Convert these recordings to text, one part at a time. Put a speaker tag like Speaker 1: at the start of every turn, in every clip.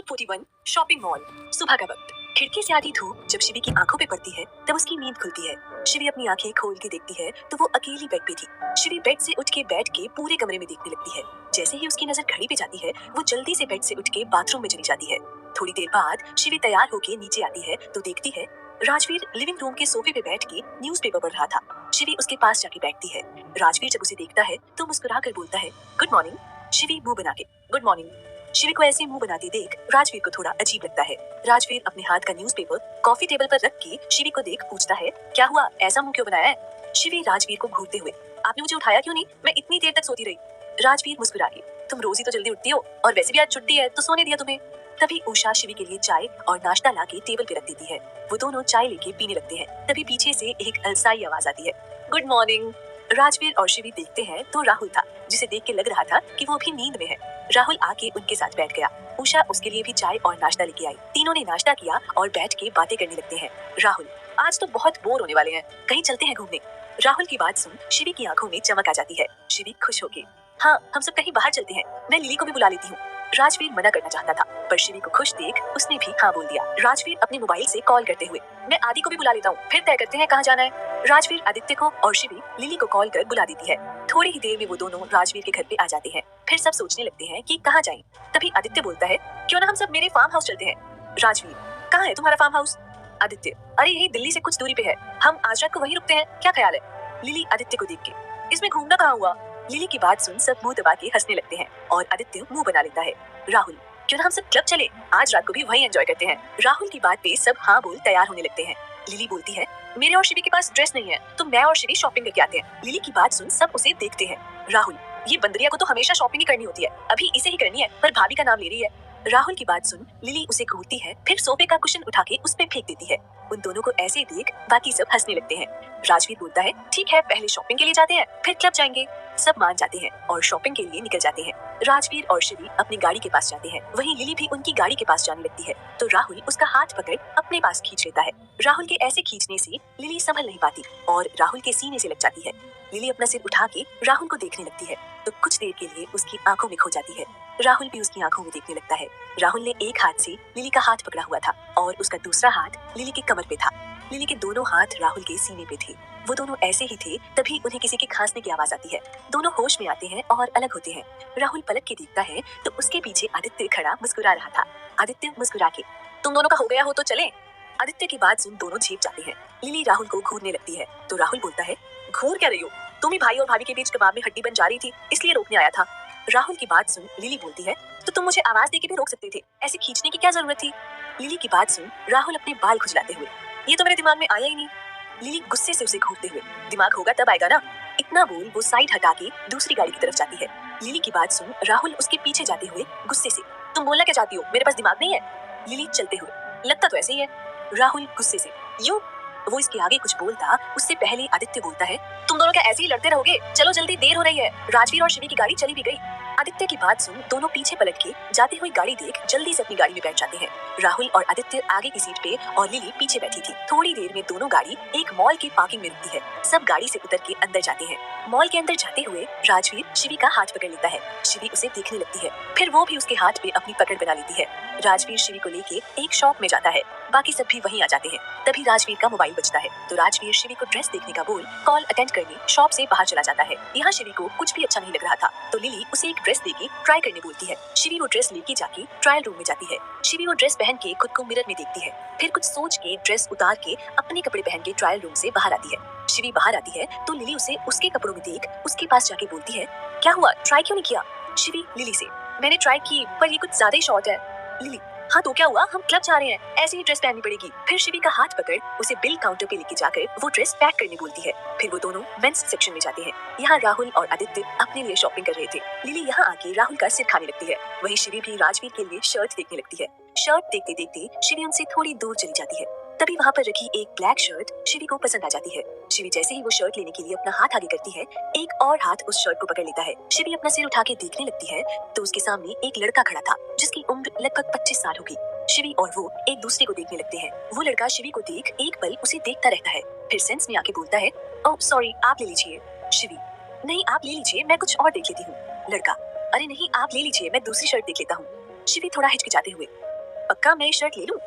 Speaker 1: Episode 41 shopping mall. सुबह का वक्त, खिड़की से आती धूप जब शिवी की आंखों पे पड़ती है तब उसकी नींद खुलती है। शिवी अपनी आंखें खोल के देखती है तो वो अकेली बेड पे थी। शिवी बेड से उठ के बैठ के पूरे कमरे में देखने लगती है। जैसे ही उसकी नजर घड़ी पे जाती है वो जल्दी से बेड से उठ के बाथरूम में चली जाती है। थोड़ी देर बाद शिवी तैयार होके नीचे आती है तो देखती है राजवीर लिविंग रूम के सोफे पे बैठ के न्यूज़पेपर पढ़ रहा था। शिवी उसके पास जाके बैठती है। राजवीर जब उसे देखता है तो मुस्कुरा कर बोलता है गुड मॉर्निंग। शिवी मुंह बना के गुड मॉर्निंग। शिवी को ऐसे मुंह बनाते देख राजवीर को थोड़ा अजीब लगता है। राजवीर अपने हाथ का न्यूज़पेपर कॉफी टेबल पर रख के शिवी को देख पूछता है क्या हुआ, ऐसा मुंह क्यों बनाया है? शिवी राजवीर को घूरते हुए आपने मुझे उठाया क्यों नहीं, मैं इतनी देर तक सोती रही। राजवीर मुस्कुरा के तुम रोज ही तो जल्दी उठती हो और वैसे भी आज छुट्टी है तो सोने दिया तुम्हें। तभी उषा शिवी के लिए चाय और नाश्ता ला के टेबल पे रख देती है। वो दोनों चाय लेके पीने लगते हैं। तभी पीछे से एक अलसाई आवाज आती है गुड मॉर्निंग। राजवीर और शिवी देखते हैं तो राहुल था, जिसे देख के लग रहा था कि वो अभी नींद में है। राहुल आके उनके साथ बैठ गया। उषा उसके लिए भी चाय और नाश्ता लेके आई। तीनों ने नाश्ता किया और बैठ के बातें करने लगते हैं। राहुल आज तो बहुत बोर होने वाले हैं, कहीं चलते हैं घूमने। राहुल की बात सुन शिवी की आंखों में चमक आ जाती है। शिवी खुश होके हाँ हम सब कहीं बाहर चलते हैं, मैं लिली को भी बुला लेती हूँ। राजवीर मना करना चाहता था पर शिवी को खुश देख उसने भी हाँ बोल दिया। राजवीर अपने मोबाइल से कॉल करते हुए मैं आदि को भी बुला लेता हूँ, फिर तय करते हैं कहाँ जाना है। राजवीर आदित्य को और शिवी लिली को कॉल कर बुला देती है। थोड़ी ही देर में वो दोनों राजवीर के घर पे आ जाते हैं। फिर सब सोचने लगते हैं कि कहाँ जाएं। तभी आदित्य बोलता है क्यों ना हम सब मेरे फार्म हाउस चलते हैं। राजवीर कहाँ है तुम्हारा फार्म हाउस? आदित्य अरे यही दिल्ली से कुछ दूरी पे है, हम आज रात को वहीं रुकते हैं, क्या ख्याल है? लिली आदित्य को देख के इसमें घूमना कहाँ हुआ? लिली की बात सुन सब मुंह दबा के हंसने लगते हैं और आदित्य मुंह बना लेता है। राहुल क्यों ना हम सब क्लब चले, आज रात को भी वहीं एंजॉय करते हैं। राहुल की बात पे सब हाँ बोल तैयार होने लगते हैं। लिली बोलती है मेरे और शिवी के पास ड्रेस नहीं है तो मैं और शिवी शॉपिंग करके आते हैं। लिली की बात सुन सब उसे देखते हैं। राहुल ये बंदरिया को तो हमेशा शॉपिंग ही करनी होती है, अभी इसे ही करनी है पर भाभी का नाम ले रही है। राहुल की बात सुन लिली उसे घूरती है, फिर सोफे का कुशन उठा के उस पे फेंक देती है। उन दोनों को ऐसे देख बाकी सब हंसने लगते हैं। राजवीर बोलता है ठीक है पहले शॉपिंग के लिए जाते हैं फिर क्लब जाएंगे। सब मान जाते हैं और शॉपिंग के लिए निकल जाते हैं। राजवीर और शिवी अपनी गाड़ी के पास जाते हैं, वहीं लिली भी उनकी गाड़ी के पास जाने लगती है तो राहुल उसका हाथ पकड़ अपने पास खींच लेता है। राहुल के ऐसे खींचने से लिली संभल नहीं पाती और राहुल के सीने से लग जाती है। लिली अपना सिर उठा के राहुल को देखने लगती है तो कुछ देर के लिए उसकी आंखों में खो जाती है। राहुल भी उसकी आंखों में देखने लगता है। राहुल ने एक हाथ से लिली का हाथ पकड़ा हुआ था और उसका दूसरा हाथ लिली के कमर पे था। लिली के दोनों हाथ राहुल के सीने पे थे। वो दोनों ऐसे ही थे तभी उन्हें किसी के खांसने की आवाज आती है। दोनों होश में आते हैं और अलग होते हैं। राहुल पलट के देखता है तो उसके पीछे आदित्य खड़ा मुस्कुरा रहा था। आदित्य मुस्कुरा के तुम दोनों का हो गया हो तो चले। आदित्य की बात सुन दोनों झेप जाते हैं। लिली राहुल को घूरने लगती है तो राहुल बोलता है घूर क्या रही हो, तुम ही भाई और भाभी के बीच कबाब में हड्डी बन जा रही थी इसलिए रोकने आया था। राहुल की बात सुन लिली बोलती है तो तुम मुझे आवाज देके भी रोक सकते थे, ऐसे खींचने की क्या जरूरत थी? लिली की बात सुन राहुल अपने बाल खुजलाते हुए ये तो मेरे दिमाग में आया ही नहीं। लिली गुस्से से उसे घूरते हुए दिमाग होगा तब आएगा ना। इतना बोल वो साइड हटा के दूसरी गाड़ी की तरफ जाती है। लिली की बात सुन राहुल उसके पीछे जाते हुए गुस्से से तुम बोलना क्या चाहती हो, मेरे पास दिमाग नहीं है? लिली चलते हुए लगता तो ऐसे ही है। राहुल गुस्से से यूं। वो इसके आगे कुछ बोलता उससे पहले आदित्य बोलता है तुम दोनों क्या ऐसे ही लड़ते रहोगे, चलो जल्दी देर हो रही है। राजवीर और शिवी की गाड़ी चली भी गई। आदित्य की बात सुन दोनों पीछे पलट के जाती हुई गाड़ी देख जल्दी से अपनी गाड़ी में बैठ जाते हैं। राहुल और आदित्य आगे की सीट पे और लिली पीछे बैठी थी। थोड़ी देर में दोनों गाड़ी एक मॉल की पार्किंग में रुकती है। सब गाड़ी से उतर के अंदर जाते हैं। मॉल के अंदर जाते हुए राजवीर शिवी का हाथ पकड़ लेता है। शिवी उसे देखने लगती है, फिर वो भी उसके हाथ पे अपनी पकड़ बना लेती है। राजवीर शिवी को लेके एक शॉप में जाता है। बाकी सब भी वहीं आ जाते हैं। तभी राजवीर का मोबाइल बजता है तो राजवीर शिवी को ड्रेस देखने का बोल कॉल अटेंड करने शॉप से बाहर चला जाता है। यहाँ शिवी को कुछ भी अच्छा नहीं लग रहा था तो लिली उसे एक ड्रेस देके ट्राई करने बोलती है। शिवी वो ड्रेस लेके जाके ट्रायल रूम में जाती है। शिवी वो ड्रेस पहन के खुद को मिरर में देखती है, फिर कुछ सोच के ड्रेस उतार के अपने कपड़े पहन के ट्रायल रूम से बाहर आती है। शिवी बाहर आती है तो लिली उसे उसके कपड़ों में देख उसके पास जाके बोलती है क्या हुआ, ट्राई क्यों नहीं किया? शिवी लिली से मैंने ट्राई की पर ये कुछ ज्यादा ही शॉर्ट है। लिली हाँ तो क्या हुआ, हम क्लब जा रहे हैं, ऐसे ही ड्रेस पहननी पड़ेगी। फिर शिवी का हाथ पकड़ उसे बिल काउंटर पे लेके जाकर वो ड्रेस पैक करने बोलती है। फिर वो दोनों मेंस सेक्शन में जाते हैं। यहाँ राहुल और आदित्य अपने लिए शॉपिंग कर रहे थे। लिली यहाँ आके राहुल का सिर खाने लगती है। वहीं शिवी भी राजवीर के लिए शर्ट देखने लगती है। शर्ट देखते देखते शिवी उनसे थोड़ी दूर चली जाती है। तभी वहाँ पर रखी एक ब्लैक शर्ट शिवी को पसंद आ जाती है। शिवी जैसे ही वो शर्ट लेने के लिए अपना हाथ आगे करती है एक और हाथ उस शर्ट को पकड़ लेता है। शिवी अपना सिर उठा के देखने लगती है तो उसके सामने एक लड़का खड़ा था जिसकी उम्र लगभग 25 साल होगी। शिवी और वो एक दूसरे को देखने लगते हैं। वो लड़का शिवी को देख एक पल उसे देखता रहता है, फिर सेंस में आके बोलता है ओह सॉरी आप ले लीजिए। शिवी नहीं आप ले लीजिए, मैं कुछ और देख लेती हूँ। लड़का अरे नहीं आप ले लीजिए, मैं दूसरी शर्ट देख लेता हूँ। शिवी थोड़ा हिचकिचाते हुए पक्का मैं शर्ट ले लूं?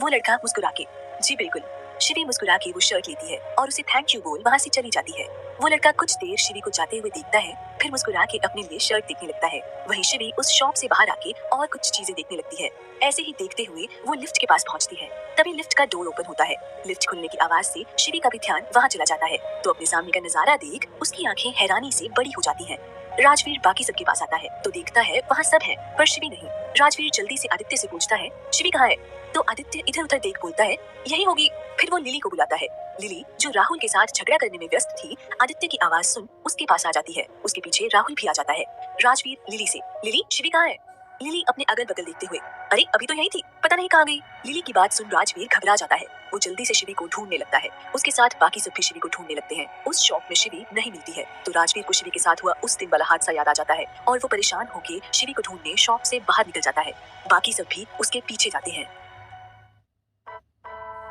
Speaker 1: वो लड़का मुस्कुरा के, जी बिल्कुल। शिवी मुस्कुरा के वो शर्ट लेती है और उसे थैंक यू बोल वहाँ से चली जाती है। वो लड़का कुछ देर शिवी को जाते हुए देखता है, फिर मुस्कुरा के अपने लिए शर्ट देखने लगता है। वहीं शिवी उस शॉप से बाहर आके और कुछ चीजें देखने लगती है। ऐसे ही देखते हुए वो लिफ्ट के पास पहुंचती है। तभी लिफ्ट का डोर ओपन होता है। लिफ्ट खुलने की आवाज से शिवी का भी ध्यान वहाँ चला जाता है, तो अपने सामने का नजारा देख उसकी आंखें हैरानी से बड़ी हो जाती हैं। राजवीर बाकी सबके पास आता है तो देखता है वहाँ सब है पर शिवी नहीं। राजवीर जल्दी से आदित्य से पूछता है, शिवी कहाँ है? तो आदित्य इधर उधर देख बोलता है, यही होगी। फिर वो लिली को बुलाता है। लिली जो राहुल के साथ झगड़ा करने में व्यस्त थी, आदित्य की आवाज सुन उसके पास आ जाती है। उसके पीछे राहुल भी आ जाता है। राजवीर लिली से, लिली शिवी कहाँ है? लिली अपने अगल बगल देखते हुए, अरे अभी तो यही थी, पता नहीं कहाँ गई। लिली की बात सुन राजवीर घबरा जाता है। वो जल्दी से शिवी को ढूंढने लगता है। उसके साथ बाकी सब भी शिवी को ढूंढने लगते हैं। उस शॉप में शिवी नहीं मिलती है तो राजवीर को शिवी के साथ हुआ उस दिन वाला हादसा याद आ जाता है और वो परेशान होकर शिवी को ढूंढने शॉप से बाहर निकल जाता है। बाकी सब भी उसके पीछे जाते हैं।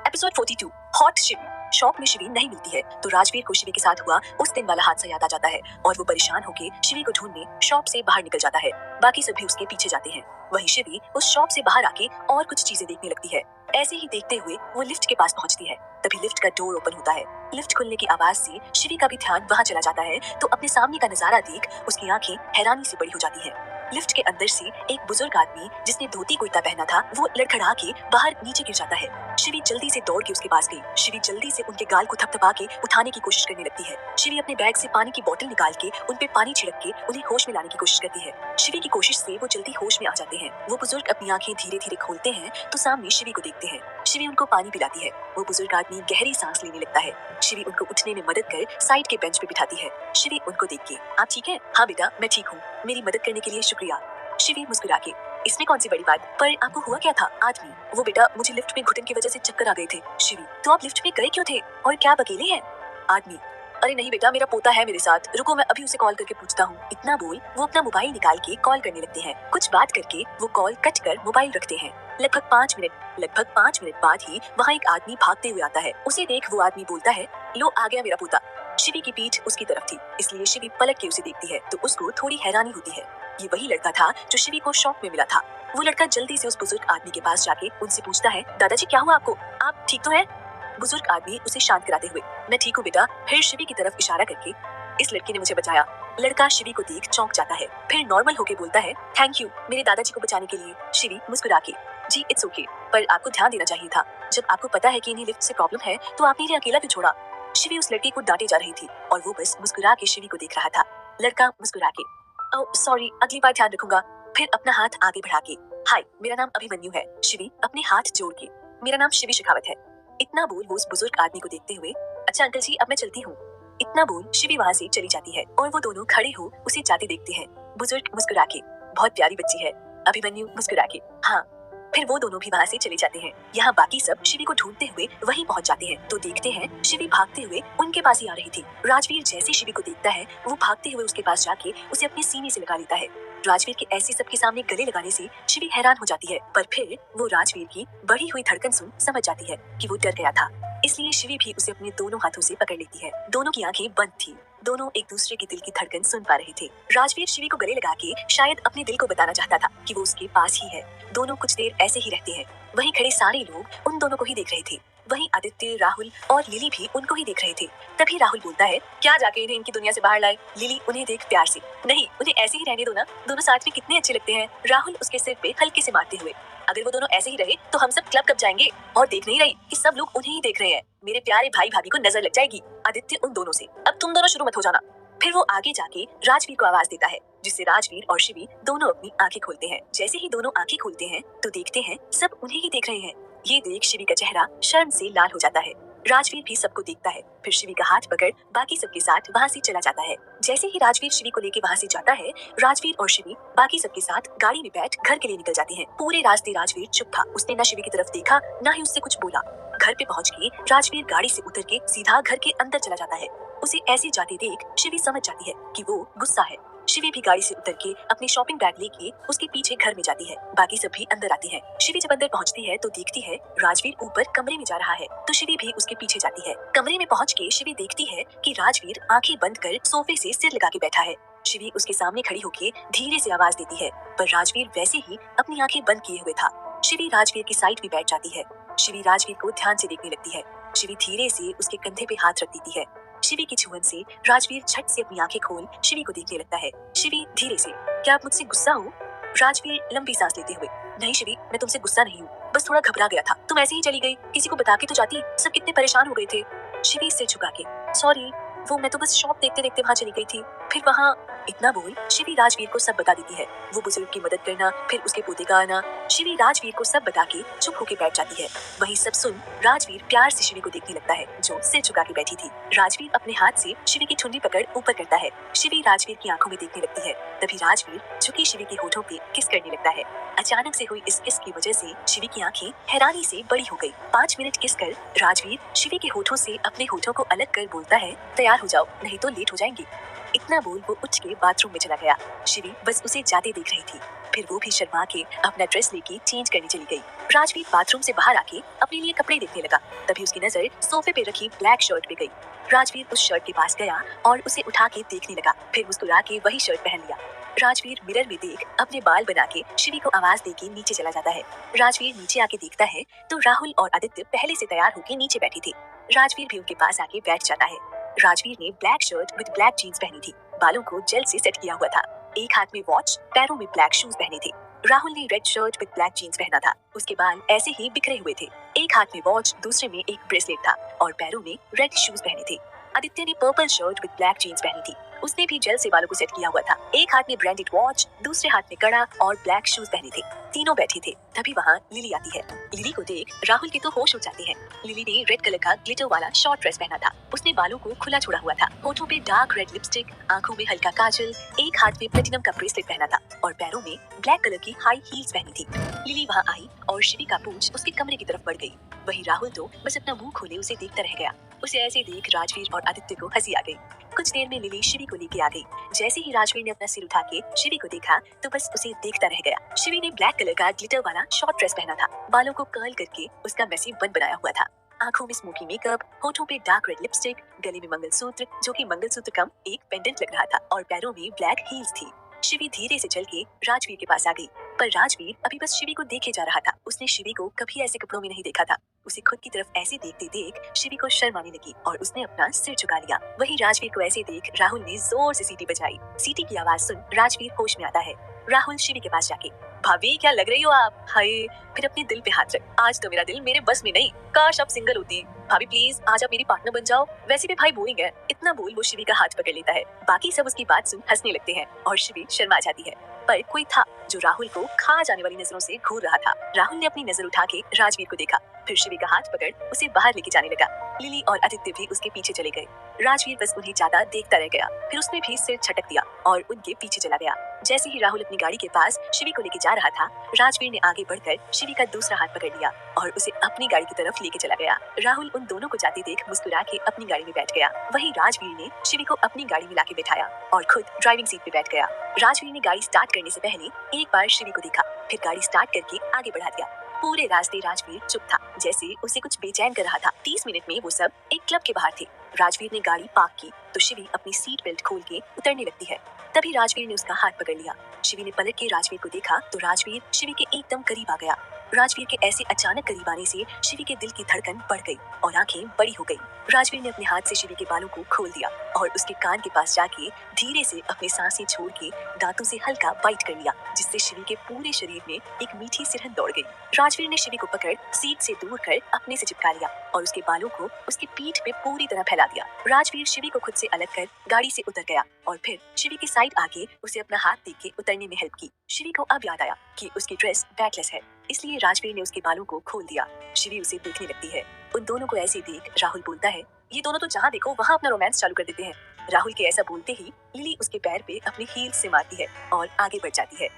Speaker 1: Episode 42 hot Shivi. शॉप में शिवी नहीं मिलती है तो राजवीर को शिवी के साथ हुआ उस दिन वाला हादसा याद आ जाता है और वो परेशान होकर शिवी को ढूंढने शॉप से बाहर निकल जाता है। बाकी सब भी उसके पीछे जाते हैं। वहीं शिवी उस शॉप से बाहर आके और कुछ चीजें देखने लगती है। ऐसे ही देखते हुए वो लिफ्ट के पास पहुंचती है। तभी लिफ्ट का डोर ओपन होता है। लिफ्ट खुलने की आवाज से शिवी का भी ध्यान वहाँ चला जाता है, तो अपने सामने का नजारा देख उसकी आंखें हैरानी से बड़ी हो जाती हैं। लिफ्ट के अंदर से एक बुजुर्ग आदमी जिसने धोती कुर्ता पहना था वो लड़खड़ा के बाहर नीचे गिर जाता है। शिवी जल्दी से दौड़ के उसके पास गई। शिवी जल्दी से उनके गाल को थपथपा के उठाने की कोशिश करने लगती है। शिवी अपने बैग से पानी की बोतल निकाल के उन पे पानी छिड़क के उन्हें होश में लाने की कोशिश करती है। शिवी की कोशिश से वो जल्दी होश में आ जाते हैं। वो बुजुर्ग अपनी आंखें धीरे धीरे खोलते हैं तो सामने शिवी को देखते हैं। शिवी उनको पानी पिलाती है। वो बुजुर्ग आदमी गहरी सांस लेने लगता है। शिवी उनको उठने में मदद कर साइड के बेंच पे बिठाती है। शिवी उनको देख के, आप ठीक है? हाँ बेटा मैं ठीक हूँ, मेरी मदद करने के लिए शुक्रिया। शिवी मुस्कुरा के, इसमें कौन सी बड़ी बात, पर आपको हुआ क्या था? आदमी, वो बेटा मुझे लिफ्ट में घुटन की वजह से चक्कर आ गए थे। शिवी, तो आप लिफ्ट में गए क्यों थे और क्या आप अकेले हैं? आदमी, अरे नहीं बेटा मेरा पोता है मेरे साथ, रुको मैं अभी उसे कॉल करके पूछता हूँ। इतना बोल वो अपना मोबाइल निकाल के कॉल करने लगते हैं। कुछ बात करके वो कॉल कट कर मोबाइल रखते हैं। लगभग 5 मिनट बाद ही वहाँ एक आदमी भागते हुए आता है। उसे देख वो आदमी बोलता है, लो आ गया मेरा पोता। शिवी की पीठ उसकी तरफ थी इसलिए शिवी पलट के उसे देखती है तो उसको थोड़ी हैरानी होती है। ये वही लड़का था जो शिवी को शॉप में मिला था। वो लड़का जल्दी से उस बुजुर्ग आदमी के पास जाके उनसे पूछता है, दादाजी क्या हुआ आपको, आप ठीक तो हैं? बुजुर्ग आदमी उसे शांत कराते हुए, मैं ठीक हूँ बेटा। फिर शिवी की तरफ इशारा करके, इस लड़के ने मुझे बचाया। लड़का शिवी को देख चौंक जाता है, फिर नॉर्मल होके बोलता है, थैंक यू मेरे दादाजी को बचाने के लिए। शिवी मुस्कुरा के, जी इट्स ओके, पर आपको ध्यान देना चाहिए था। जब आपको पता है कि इन्हें लिफ्ट से प्रॉब्लम है तो आपने इन्हें अकेला क्यों छोड़ा? शिवी उस लड़के को डांटे जा रही थी और वो बस मुस्कुरा के शिवी को देख रहा था। लड़का मुस्कुरा के, ओह सॉरी, अगली बार ध्यान रखूंगा। फिर अपना हाथ आगे बढ़ा के, हाय मेरा नाम अभिमन्यु है। शिवी अपने हाथ जोड़ के, मेरा नाम शिवी शेखावत है। इतना बोल वो उस बुजुर्ग आदमी को देखते हुए, अच्छा अंकल जी अब मैं चलती हूँ। इतना बोल शिवी वहाँ से चली जाती है और वो दोनों खड़े हो उसे जाते देखते हैं। बुजुर्ग मुस्कुरा के, बहुत प्यारी बच्ची है। अभिमन्यु मुस्कुरा के, हाँ। फिर वो दोनों भी वहाँ से चले जाते हैं। यहाँ बाकी सब शिवी को ढूंढते हुए वहीं पहुँच जाते हैं तो देखते हैं शिवी भागते हुए उनके पास ही आ रही थी। राजवीर जैसे शिवी को देखता है वो भागते हुए उसके पास जाके उसे अपने सीने से लगा लेता है। राजवीर के ऐसे सबके सामने गले लगाने से शिवी हैरान हो जाती है, पर फिर वो राजवीर की बढ़ी हुई धड़कन सुन समझ जाती है कि वो डर गया था, इसलिए शिवी भी उसे अपने दोनों हाथों से पकड़ लेती है। दोनों की आंखें बंद थी, दोनों एक दूसरे के दिल की धड़कन सुन पा रहे थे। राजवीर शिवी को गले लगा के शायद अपने दिल को बताना चाहता था कि वो उसके पास ही है। दोनों कुछ देर ऐसे ही रहते हैं। वहीं खड़े सारे लोग उन दोनों को ही देख रहे थे। वहीं आदित्य, राहुल और लिली भी उनको ही देख रहे थे। तभी राहुल बोलता है, क्या जाके इन्हें इनकी दुनिया से बाहर लाए? लिली उन्हें देख प्यार से, नहीं उन्हें ऐसे ही रहने दो ना, दोनों साथ में कितने अच्छे लगते हैं। राहुल उसके सिर पे हल्के से मारते हुए, अगर वो दोनों ऐसे ही रहे तो हम सब क्लब कब जाएंगे? और देख नहीं रही कि सब लोग उन्हें ही देख रहे हैं, मेरे प्यारे भाई भाभी को नजर लग जाएगी। आदित्य उन दोनों से, अब तुम दोनों शुरू मत हो जाना। फिर वो आगे जाके राजवीर को आवाज देता है, जिससे राजवीर और शिवी दोनों अपनी आंखें खोलते हैं। जैसे ही दोनों आंखें खोलते हैं तो देखते हैं सब उन्हें ही देख रहे हैं। ये देख शिवी का चेहरा शर्म से लाल हो जाता है। राजवीर भी सबको देखता है, फिर शिवी का हाथ पकड़ बाकी सबके साथ वहाँ से चला जाता है। जैसे ही राजवीर शिवी को लेके वहाँ से जाता है, राजवीर और शिवी बाकी सबके साथ गाड़ी में बैठ घर के लिए निकल जाते हैं। पूरे रास्ते राजवीर चुप था, उसने न शिवी की तरफ देखा न ही उससे कुछ बोला। घर पे पहुँच के राजवीर गाड़ी से उतर के सीधा घर के अंदर चला जाता है। उसे ऐसे जाते देख शिवी समझ जाती है कि वो गुस्सा है। शिवी भी गाड़ी से उतर के अपनी शॉपिंग बैग लेके उसके पीछे घर में जाती है। बाकी सब भी अंदर आते हैं। शिवी जब अंदर पहुंचती है तो देखती है राजवीर ऊपर कमरे में जा रहा है, तो शिवी भी उसके पीछे जाती है। कमरे में पहुंच के शिवी देखती है कि राजवीर आंखें बंद कर सोफे से सिर लगा के बैठा है। शिवी उसके सामने खड़ी होके धीरे से आवाज देती है, पर राजवीर वैसे ही अपनी आंखें बंद किए हुए था। शिवी राजवीर की साइड में बैठ जाती है। शिवी राजवीर को ध्यान से देखने लगती है। शिवी धीरे से उसके कंधे पे हाथ रख देती है। शिवी की छुअन से राजवीर झट से अपनी आंखें खोल शिवी को देखने लगता है। शिवी धीरे से, क्या आप मुझसे गुस्सा हो? राजवीर लंबी सांस लेते हुए, नहीं शिवी, मैं तुमसे गुस्सा नहीं हूँ, बस थोड़ा घबरा गया था। तुम ऐसे ही चली गई, किसी को बता के तो जाती, सब कितने परेशान हो गए थे। शिवी सिर झुका के, सॉरी, वो मैं तो बस शॉप देखते देखते वहाँ चली गई थी। फिर वहाँ, इतना बोल शिवी राजवीर को सब बता देती है। वो बुजुर्ग की मदद करना, फिर उसके पोते का आना। शिवी राजवीर को सब बता के चुप होके बैठ जाती है। वही सब सुन राजवीर प्यार से शिवी को देखने लगता है, जो सिर झुका के बैठी थी। राजवीर अपने हाथ से शिवी की ठुंडी पकड़ ऊपर करता है। शिवी राजवीर की आंखों में देखने लगती है। तभी राजवीर झुकी शिवी के होठों पे किस करने लगता है। अचानक से हुई इस किस की वजह से शिवी की आंखें हैरानी से बड़ी हो गई। 5 मिनट किस कर राजवीर शिवी के होठों से अपने होठों को अलग कर बोलता है, तैयार हो जाओ, नहीं तो लेट हो जाएंगे। इतना बोल वो उठ के बाथरूम में चला गया। शिवी बस उसे जाते देख रही थी। फिर वो भी शर्मा के अपना ड्रेस लेके चेंज करने चली गई। राजवीर बाथरूम से बाहर आके अपने लिए कपड़े देखने लगा। तभी उसकी नजर सोफे पे रखी ब्लैक शर्ट पे गई। राजवीर उस शर्ट के पास गया और उसे उठा के देखने लगा। फिर मुस्कुरा के वही शर्ट पहन लिया। राजवीर मिरर में देख अपने बाल बना के शिवी को आवाज देके नीचे चला जाता है। राजवीर नीचे आके देखता है तो राहुल और आदित्य पहले से तैयार होके नीचे बैठे थे। राजवीर भी उनके पास आके बैठ जाता है। राजवीर ने black shirt with black jeans पहनी थी, बालों को जेल से सेट किया हुआ था, एक हाथ में वॉच, पैरों में ब्लैक शूज पहने थे। राहुल ने red shirt with black jeans पहना था, उसके बाल ऐसे ही बिखरे हुए थे, एक हाथ में वॉच, दूसरे में एक ब्रेसलेट था और पैरों में रेड शूज पहने थे। आदित्य ने purple shirt with black jeans पहनी थी, उसने भी जेल से बालों को सेट किया हुआ था, एक हाथ में ब्रांडेड वॉच, दूसरे हाथ में कड़ा और ब्लैक शूज पहने थे। तीनों बैठे थे। तभी वहाँ लिली आती है। लिली को देख राहुल के तो होश उड़ जाते हैं। लिली ने रेड कलर का ग्लिटर वाला शॉर्ट ड्रेस पहना था, उसने बालों को खुला छोड़ा हुआ था, होठों पे डार्क रेड लिपस्टिक, आंखों में हल्का काजल, एक हाथ में प्लेटिनम का ब्रेसलेट पहना था और पैरों में ब्लैक कलर की हाई हील्स पहनी थी। लिली वहाँ आई और शिवी का पूंछ उसके कमरे की तरफ बढ़ गई। वही राहुल तो बस अपना मुंह खोले उसे देखता रह गया। उसे ऐसे देख राजवीर और आदित्य को हंसी आ गई। कुछ देर में लिली शिवी को लेके आ गई। जैसे ही राजवीर ने अपना सिर उठा के शिवी को देखा तो बस उसे देखता रह गया। शिवी ने ब्लैक कलर का ग्लिटर वाला शॉर्ट ड्रेस पहना था, बालों को कर्ल करके उसका मेसी बन बनाया हुआ था, आंखों में स्मोकी मेकअप, होठों पे डार्क रेड लिपस्टिक, गले में मंगलसूत्र जो कि मंगलसूत्र कम एक पेंडेंट लग रहा था और पैरों में ब्लैक हील्स थी। शिवी धीरे से चल के राजवीर के पास आ गई, पर राजवीर अभी बस शिवी को देखे जा रहा था। उसने शिवी को कभी ऐसे कपड़ों में नहीं देखा था। उसे खुद की तरफ ऐसे देखते देख शिवी को शर्म आने लगी और उसने अपना सिर झुका लिया। वही राजवीर को ऐसे देख राहुल ने जोर से सीटी बजाई। सीटी की आवाज सुन राजवीर होश में आता है। राहुल शिवी के पास जाके, भाभी क्या लग रही हो आप, हाय। फिर अपने दिल पे हाथ रख, आज तो मेरा दिल मेरे बस में नहीं, काश आप सिंगल होती, भाभी प्लीज आज आप मेरी पार्टनर बन जाओ, वैसे भी भाई बोरिंग है। इतना बोल वो शिवी का हाथ पकड़ लेता है। बाकी सब उसकी बात सुन हंसने लगते हैं और शिवी शर्मा जाती है। पर कोई था जो राहुल को खा जाने वाली नजरों से घूर रहा था। राहुल ने अपनी नजर उठा के राजवीर को देखा, फिर शिवी का हाथ पकड़ उसे बाहर लेके जाने लगा। लिली और आदित्य भी उसके पीछे चले गए। राजवीर बस उन्हें ज्यादा देखता रह गया, फिर उसने भी सिर झटक दिया और उनके पीछे चला गया। जैसे ही राहुल अपनी गाड़ी के पास शिवी को लेके जा रहा था, राजवीर ने आगे बढ़कर शिवी का दूसरा हाथ पकड़ लिया और उसे अपनी गाड़ी की तरफ लेके चला गया। राहुल उन दोनों को जाते देख मुस्कुरा के अपनी गाड़ी में बैठ गया। वहीं राजवीर ने शिवी को अपनी गाड़ी में लाके बिठाया और खुद ड्राइविंग सीट पे बैठ गया। राजवीर ने गाड़ी स्टार्ट करने से पहले एक बार शिवी को देखा, फिर गाड़ी स्टार्ट करके आगे बढ़ा दिया। पूरे रास्ते राजवीर चुप था, जैसे उसे कुछ बेचैन कर रहा था। 30 मिनट में वो सब एक क्लब के बाहर थे। राजवीर ने गाड़ी पार्क की तो शिवी अपनी सीट बेल्ट खोल के उतरने लगती है। तभी राजवीर ने उसका हाथ पकड़ लिया। शिवी ने पलट के राजवीर को देखा तो राजवीर शिवी के एकदम करीब आ गया। राजवीर के ऐसे अचानक करीब आने से शिवी के दिल की धड़कन बढ़ गई और आंखें बड़ी हो गई। राजवीर ने अपने हाथ से शिवी के बालों को खोल दिया और उसके कान के पास जाके धीरे से अपनी सांसें छोड़ के दांतों से हल्का बाइट कर लिया, जिससे शिवी के पूरे शरीर में एक मीठी सिरहन दौड़ गई। राजवीर ने शिवी को पकड़ सीट से दूर कर अपने से चिपका लिया और उसके बालों को उसकी पीठ पे पूरी तरह फैला दिया। राजवीर शिवी को खुद से अलग कर गाड़ी से उतर गया और फिर शिवी की साइड आके उसे अपना हाथ देख के उतरने में हेल्प की। शिवी को अब याद आया कि उसकी ड्रेस बैकलेस है, इसलिए राजवीर ने उसके बालों को खोल दिया। शिवी उसे देखने लगती है। उन दोनों को ऐसे देख राहुल बोलता है, ये दोनों तो जहाँ देखो वहाँ अपना रोमांस चालू कर देते हैं। राहुल के ऐसा बोलते ही लिली उसके पैर पे अपनी हील से मारती है और आगे बढ़ जाती है।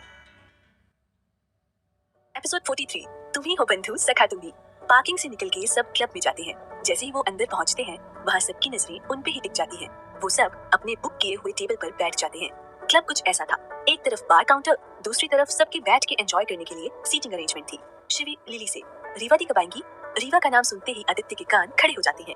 Speaker 1: एपिसोड 43, तुम ही हो बंधु सखा तुम ही। पार्किंग से निकल के सब क्लब में जाते हैं। जैसे ही वो अंदर पहुंचते हैं, वहाँ सबकी नजरें उन पे ही टिक जाती हैं। वो सब अपने बुक किए हुए टेबल पर बैठ जाते हैं। क्लब कुछ ऐसा था, एक तरफ बार काउंटर, दूसरी तरफ सबके बैठ के एंजॉय करने के लिए सीटिंग अरेंजमेंट थी। शिवी लिली से, रीवा दी कब आएंगी? रीवा का नाम सुनते ही आदित्य के कान खड़े हो जाते हैं।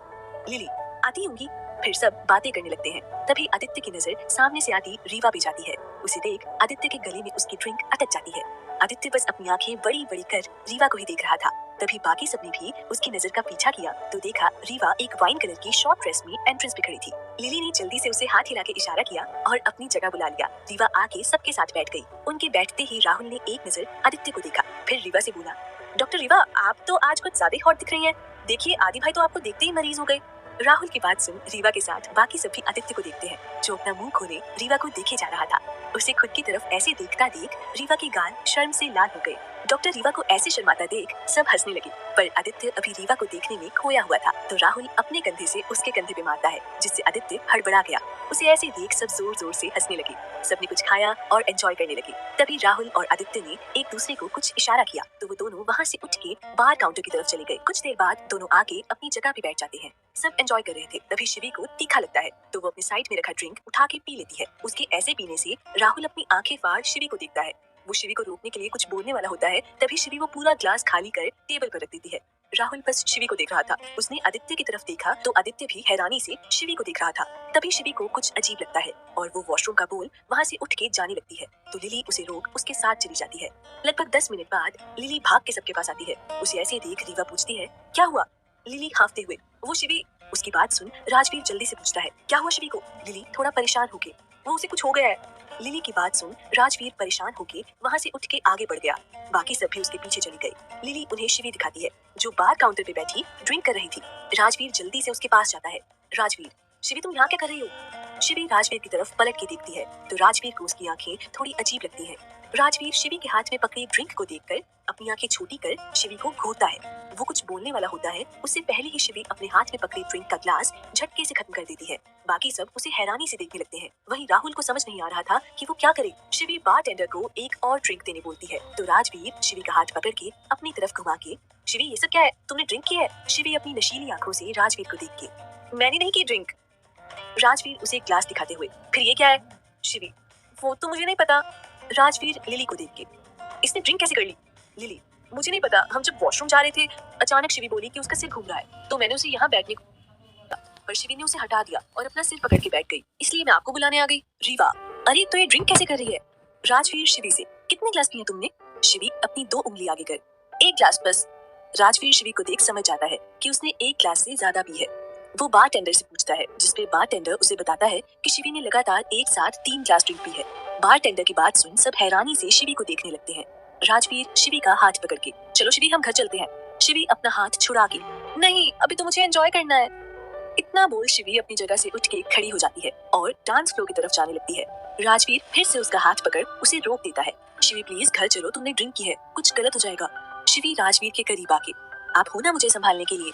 Speaker 1: लिली, आती होंगी। फिर सब बातें करने लगते हैं। तभी आदित्य की नजर सामने से आती रीवा पे जाती है। उसे देख आदित्य के गले में उसकी ड्रिंक अटक जाती है। आदित्य बस अपनी आंखें बड़ी बड़ी कर रीवा को ही देख रहा था। तभी बाकी सबने भी उसकी नजर का पीछा किया तो देखा रीवा एक वाइन कलर की शॉर्ट ड्रेस में एंट्रेंस पे खड़ी थी। लिली ने जल्दी से उसे हाथ हिला के इशारा किया और अपनी जगह बुला लिया। रीवा आके सबके साथ बैठ गई। उनके बैठते ही राहुल ने एक नजर आदित्य को देखा, फिर रीवा से बोला, डॉक्टर रीवा आप तो आज कुछ ज्यादा हॉट दिख रही हैं। देखिए आदि भाई तो आपको देखते ही मरीज हो गए। राहुल की बात सुन रीवा के साथ बाकी सभी आदित्य को देखते हैं, जो अपना मुंह खोले रीवा को देखे जा रहा था। उसे खुद की तरफ ऐसे देखता देख रीवा के गाल शर्म से लाल हो गए। डॉक्टर रीवा को ऐसे शर्माता देख सब हंसने लगे, पर आदित्य अभी रीवा को देखने में खोया हुआ था। तो राहुल अपने कंधे से उसके कंधे पे मारता है, जिससे आदित्य हड़बड़ा गया। उसे ऐसे देख सब जोर जोर से हंसने लगे। सबने कुछ खाया और एंजॉय करने लगे। तभी राहुल और आदित्य ने एक दूसरे को कुछ इशारा किया तो वो दोनों वहाँ से उठ के बार काउंटर की तरफ चले गए। कुछ देर बाद दोनों आके अपनी जगह पे बैठ जाते हैं। सब एंजॉय कर रहे थे। तभी शिवी को तीखा लगता है तो वो अपने साइड में रखा ड्रिंक उठा के पी लेती है। उसके ऐसे पीने से राहुल अपनी आंखें फाड़ शिवी को देखता है। वो शिवी को रोकने के लिए कुछ बोलने वाला होता है, तभी शिवी वो पूरा ग्लास खाली कर टेबल पर रख देती है। राहुल बस शिवी को देख रहा था। उसने आदित्य की तरफ देखा तो आदित्य भी हैरानी से शिवी को देख रहा था। तभी शिवी को कुछ अजीब लगता है और वो वॉशरूम का बोल वहाँ से उठ के जाने लगती है तो लिली उसे रोक उसके साथ चली जाती है। लगभग 10 मिनट बाद लिली भाग के सबके पास आती है। उसे ऐसे देख रीवा पूछती है, क्या हुआ? लिली हाफते हुए, वो शिवी। उसकी बात सुन राजवीर जल्दी से पूछता है, क्या हुआ शिवी को? लिली थोड़ा परेशान होके, वो उसे कुछ हो गया है। लिली की बात सुन राजवीर परेशान होके वहाँ से उठ के आगे बढ़ गया। बाकी सब भी उसके पीछे चली गई। लिली उन्हें शिवी दिखाती है, जो बार काउंटर पे बैठी ड्रिंक कर रही थी। राजवीर जल्दी से उसके पास जाता है। राजवीर, शिवी तुम यहाँ क्या कर रही हो? शिवी राजवीर की तरफ पलट के देखती है तो राजवीर को उसकी आंखें थोड़ी अजीब लगती हैं। राजवीर शिवी के हाथ में पकड़ी ड्रिंक को देखकर अपनी आंखें छोटी कर शिवी को घूरता है। वो कुछ बोलने वाला होता है, उससे पहले ही शिवी अपने हाथ में पकड़ी ड्रिंक का ग्लास झटके से खत्म कर देती है। बाकी सब उसे हैरानी से देखने लगते हैं। वहीं राहुल को समझ नहीं आ रहा था कि वो क्या करे। शिवी बारटेंडर को एक और ड्रिंक देने बोलती है तो राजवीर शिवी का हाथ पकड़ के अपनी तरफ घुमा के, शिवी ये सब क्या है? तुमने ड्रिंक की है? शिवी अपनी नशीली आंखों से राजवीर को देख के, मैंने नहीं की ड्रिंक। राजवीर उसे एक ग्लास दिखाते हुए, फिर ये क्या है? शिवी, वो तो मुझे नहीं पता। राजवीर लिली को देख के, इसने ड्रिंक कैसे कर ली? लिली, मुझे नहीं पता, हम जब वॉशरूम जा रहे थे अचानक शिवी बोली कि उसका सिर घूम रहा है तो मैंने उसे यहाँ बैठने को, पर शिवी ने उसे हटा दिया और अपना सिर पकड़ के बैठ गई, इसलिए मैं आपको बुलाने आ गई। रीवा, अरे तो ये ड्रिंक कैसे कर रही है? राजवीर शिवी से, कितने ग्लास पिए तुमने? शिवी अपनी 2 उंगली आगे कर, 1 ग्लास बस। राजवीर शिवी को देख समझ जाता है कि उसने 1 ग्लास से ज्यादा पी है। वो बारटेंडर से पूछता है, जिसपे बारटेंडर उसे बताता है कि शिवी ने लगातार एक साथ 3 ग्लास ड्रिंक पी है। बारटेंडर की बात सुन सब हैरानी से शिवी को देखने लगते हैं। राजवीर शिवी का हाथ पकड़ के, चलो शिवी हम घर चलते हैं। शिवी अपना हाथ छुड़ा के, नहीं अभी तो मुझे एंजॉय करना है। इतना बोल शिवी अपनी जगह से उठ के खड़ी हो जाती है और डांस फ्लोर की तरफ जाने लगती है। राजवीर फिर से उसका हाथ पकड़ उसे रोक देता है, शिवी प्लीज घर चलो, तुमने ड्रिंक की है, कुछ गलत हो जाएगा। शिवी राजवीर के करीब आके, आप हो ना मुझे संभालने के लिए।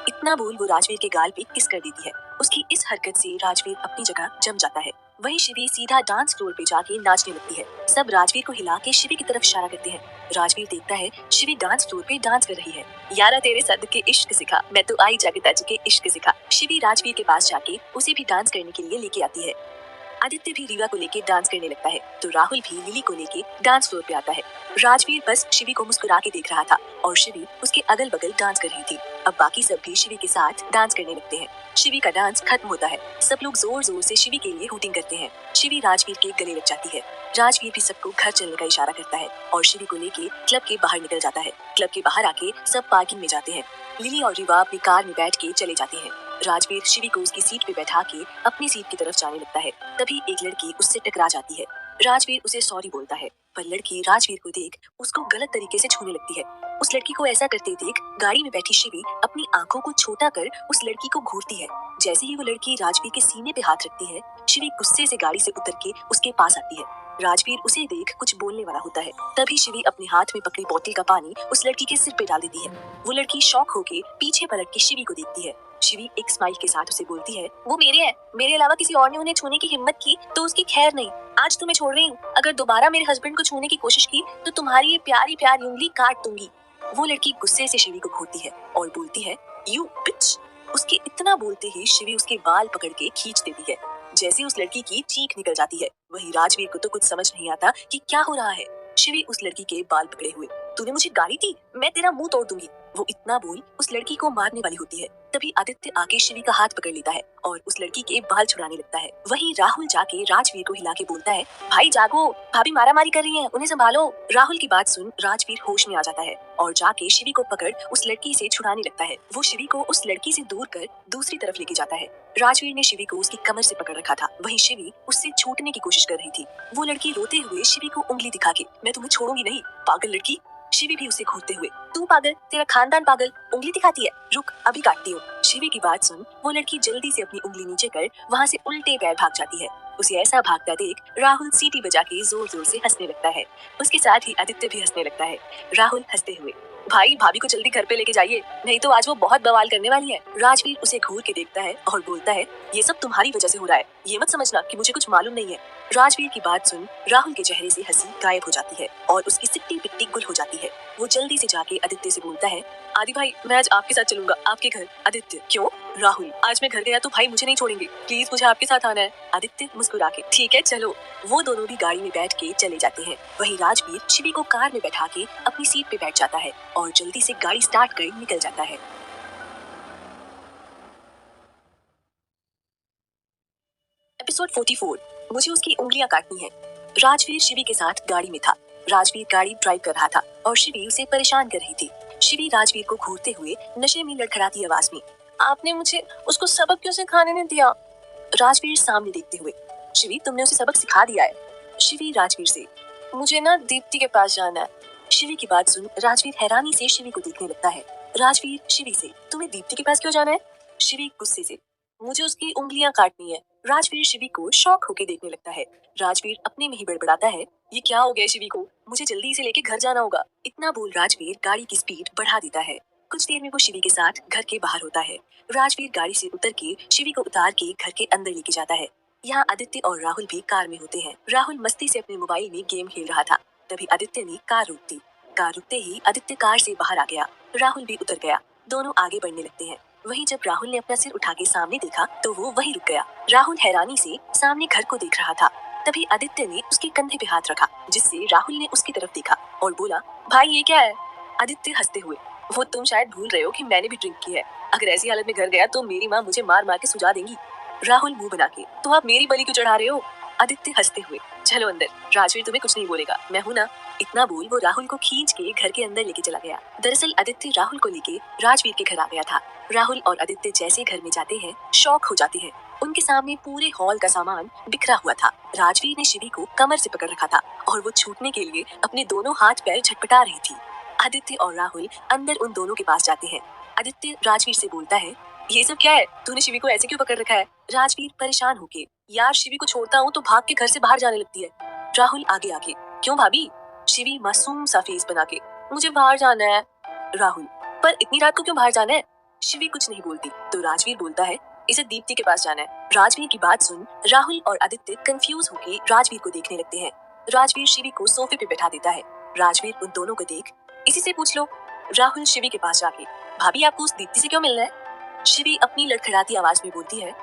Speaker 1: इतना बोल वो राजवीर के गाल पे किस कर देती है। उसकी इस हरकत से राजवीर अपनी जगह जम जाता है। वहीं शिवी सीधा डांस फ्लोर पे जाके नाचने लगती है। सब राजवीर को हिला के शिवी की तरफ इशारा करते हैं। राजवीर देखता है शिवी डांस फ्लोर पे डांस कर रही है। यारा तेरे सद के इश्क सिखा, मैं तो आई जाके तज के इश्क सिखा। शिवी राजवीर के पास जाके उसे भी डांस करने के लिए लेके आती है। आदित्य भी रीवा को लेके डांस करने लगता है तो राहुल भी लिली को लेके डांस फ्लोर पे आता है। राजवीर बस शिवी को मुस्कुरा के देख रहा था और शिवी उसके अगल बगल डांस कर रही थी। अब बाकी सब भी शिवी के साथ डांस करने लगते हैं। शिवी का डांस खत्म होता है। सब लोग जोर जोर से शिवी के लिए हूटिंग करते हैं। शिवी राजवीर के गले लग जाती है। राजवीर भी सबको घर चलने का इशारा करता है और शिवी को लेके क्लब के बाहर निकल जाता है। क्लब के बाहर आके सब पार्किंग में जाते हैं। लिली और रीवा अपनी कार में बैठ के चले जाते हैं। राजवीर शिवी को उसकी सीट पे बैठा के अपनी सीट की तरफ जाने लगता है। तभी एक लड़की उससे टकरा जाती है। राजवीर उसे सॉरी बोलता है, पर लड़की राजवीर को देख उसको गलत तरीके से छूने लगती है। उस लड़की को ऐसा करते देख गाड़ी में बैठी शिवी अपनी आंखों को छोटा कर उस लड़की को घूरती है। जैसे ही वो लड़की राजवीर के सीने पे हाथ रखती है, शिवी गुस्से से गाड़ी से उतर के उसके पास आती है। राजवीर उसे देख कुछ बोलने वाला होता है, तभी शिवी अपने हाथ में पकड़ी बोतल का पानी उस लड़की के सिर पे डाल देती है। वो लड़की शॉक होके पीछे पलट के शिवी को देखती है। शिवी एक स्माइल के साथ उसे बोलती है, वो मेरे हैं, मेरे अलावा किसी और ने उन्हें छूने की हिम्मत की तो उसकी खैर नहीं। आज तुम्हें छोड़ रही हूँ, अगर दोबारा मेरे हस्बैंड को छूने की कोशिश की तो तुम्हारी ये प्यारी प्यारी उंगली काट दूंगी। वो लड़की गुस्से से शिवी को घूरती है और बोलती है, यू बिच। उसके इतना बोलते ही शिवी उसके बाल पकड़ के खींच देती है। जैसे उस लड़की की चीख निकल जाती है। वहीं राजवीर को तो कुछ समझ नहीं आता कि क्या हो रहा है। शिवी उस लड़की के बाल पकड़े हुए, तूने मुझे गाली दी, मैं तेरा मुंह तोड़ दूंगी। वो इतना बोल उस लड़की को मारने वाली होती है। तभी आदित्य आके शिवी का हाथ पकड़ लेता है और उस लड़की के बाल छुड़ाने लगता है। वहीं राहुल जाके राजवीर को हिला के बोलता है, भाई जागो, भाभी मारामारी कर रही हैं, उन्हें संभालो। राहुल की बात सुन राजवीर होश में आ जाता है और जाके शिवी को पकड़ उस लड़की से छुड़ाने लगता है। वो शिवी को उस लड़की से दूर कर दूसरी तरफ लेके जाता है। राजवीर ने शिवी को उसकी कमर से पकड़ रखा था, वहीं शिवी उससे छूटने की कोशिश कर रही थी। वो लड़की रोते हुए शिवी को उंगली दिखा के, मैं तुम्हें छोड़ूंगी नहीं, पागल लड़की। शिवी भी उसे घूरते हुए, तू पागल, तेरा खानदान पागल, उंगली दिखाती है, रुक अभी काटती हूँ। शिवी की बात सुन वो लड़की जल्दी से अपनी उंगली नीचे कर वहाँ से उल्टे पैर भाग जाती है। उसे ऐसा भागता देख राहुल सीटी बजा के जोर जोर से हंसने लगता है। उसके साथ ही आदित्य भी हंसने लगता है। राहुल हंसते हुए, भाई भाभी को जल्दी घर पे लेके जाइए, नहीं तो आज वो बहुत बवाल करने वाली है। राजवीर उसे घूर के देखता है और बोलता है, ये सब तुम्हारी वजह से हो रहा है, ये मत समझना कि मुझे कुछ मालूम नहीं है। राजवीर की बात सुन राहुल के चेहरे से हंसी गायब हो जाती है और उसकी सिट्टी पिट्टी गुल हो जाती है। वो जल्दी से जाके आदित्य से बोलता है, आदि भाई मैं आज आपके साथ चलूंगा आपके घर। आदित्य, क्यों? राहुल, आज मैं घर गया तो भाई मुझे नहीं छोड़ेंगे, प्लीज मुझे आपके साथ आना है। आदित्य मुस्कुरा के, ठीक है चलो। वो दोनों भी गाड़ी में बैठ के चले जाते हैं। वहीं राजवीर शिवी को कार में बैठा के अपनी सीट पे बैठ जाता है और जल्दी से गाड़ी स्टार्ट कर निकल जाता है। एपिसोड 44, मुझे उसकी उंगलियां काटनी है। राजवीर शिवी के साथ गाड़ी में था। राजवीर गाड़ी ड्राइव कर रहा था और शिवी उसे परेशान कर रही थी। शिवी राजवीर को घूरते हुए नशे में लड़खड़ाती आवाज में, आपने मुझे उसको सबक क्यों सिखाने नहीं दिया? राजवीर सामने देखते हुए, शिवी तुमने उसे सबक सिखा दिया है। शिवी राजवीर से, मुझे ना दीप्ति के पास जाना है। शिवी की बात सुन राजवीर हैरानी से शिवी को देखने लगता है। राजवीर शिवी से, तुम्हें दीप्ति के पास क्यों जाना है? शिवी गुस्से से, मुझे उसकी उंगलियां काटनी है। राजवीर शिवी को शौक होके देखने लगता है। राजवीर अपने में ही बड़बड़ाता है, ये क्या हो गया शिवी को, मुझे जल्दी से लेके घर जाना होगा। इतना बोल राजवीर गाड़ी की स्पीड बढ़ा देता है। कुछ देर में वो शिवी के साथ घर के बाहर होता है। राजवीर गाड़ी से उतर के शिवी को उतार के घर के अंदर लेके जाता है। यहाँ आदित्य और राहुल भी कार में होते हैं। राहुल मस्ती से अपने मोबाइल में गेम खेल रहा था। तभी आदित्य ने कार रोक दी। कार रुकते ही आदित्य कार से बाहर आ गया। राहुल भी उतर गया। दोनों आगे बढ़ने लगते हैं। वहीं जब राहुल ने अपना सिर उठा के सामने देखा तो वो वहीं रुक गया। राहुल हैरानी से सामने घर को देख रहा था। तभी आदित्य ने उसके कंधे पे हाथ रखा, जिससे राहुल ने उसकी तरफ देखा और बोला, भाई ये क्या है? आदित्य हंसते हुए, वो तुम शायद भूल रहे हो कि मैंने भी ड्रिंक की है, अगर ऐसी हालत में घर गया तो मेरी माँ मुझे मार मार के सुझा देंगी। राहुल मुंह बना के, तो आप मेरी बलि क्यों चढ़ा रहे हो? आदित्य हंसते हुए, चलो अंदर, राजवीर तुम्हें कुछ नहीं बोलेगा, मैं हूं ना। इतना बोल वो राहुल को खींच के घर के अंदर लेके चला गया। दरअसल आदित्य राहुल को लेके राजवीर के घर आ गया था। राहुल और आदित्य जैसे घर में जाते हैं शौक हो जाते हैं। उनके सामने पूरे हॉल का सामान बिखरा हुआ था। राजवीर ने शिवी को कमर से पकड़ रखा था और वो छूटने के लिए अपने दोनों हाथ पैर झटपटा रही थी। आदित्य और राहुल अंदर उन दोनों के पास जाते हैं। आदित्य राजवीर से बोलता है, ये सब क्या है, तूने शिवी को ऐसे क्यों पकड़ रखा है? राजवीर परेशान होके, यार शिवी को छोड़ता हूँ तो भाग के घर से बाहर जाने लगती है। राहुल आगे आके, क्यों भाभी? शिवी मासूम सा फेस बना के, मुझे बाहर जाना है। राहुल, पर इतनी रात को क्यों बाहर जाना है? शिवी कुछ नहीं बोलती तो राजवीर बोलता है, इसे दीप्ति के पास जाना है। राजवीर की बात सुन राहुल और आदित्य कंफ्यूज होके राजवीर को देखने लगते हैं। राजवीर शिवी को सोफे पे बैठा देता है। राजवीर उन दोनों को देख, इसी से पूछ लो। राहुल शिवी के पास जाके, भाभी आपको उस दीप्ति से क्यों मिलना है? शिवी अपनी लड़खड़ाती आवाज में बोलती है,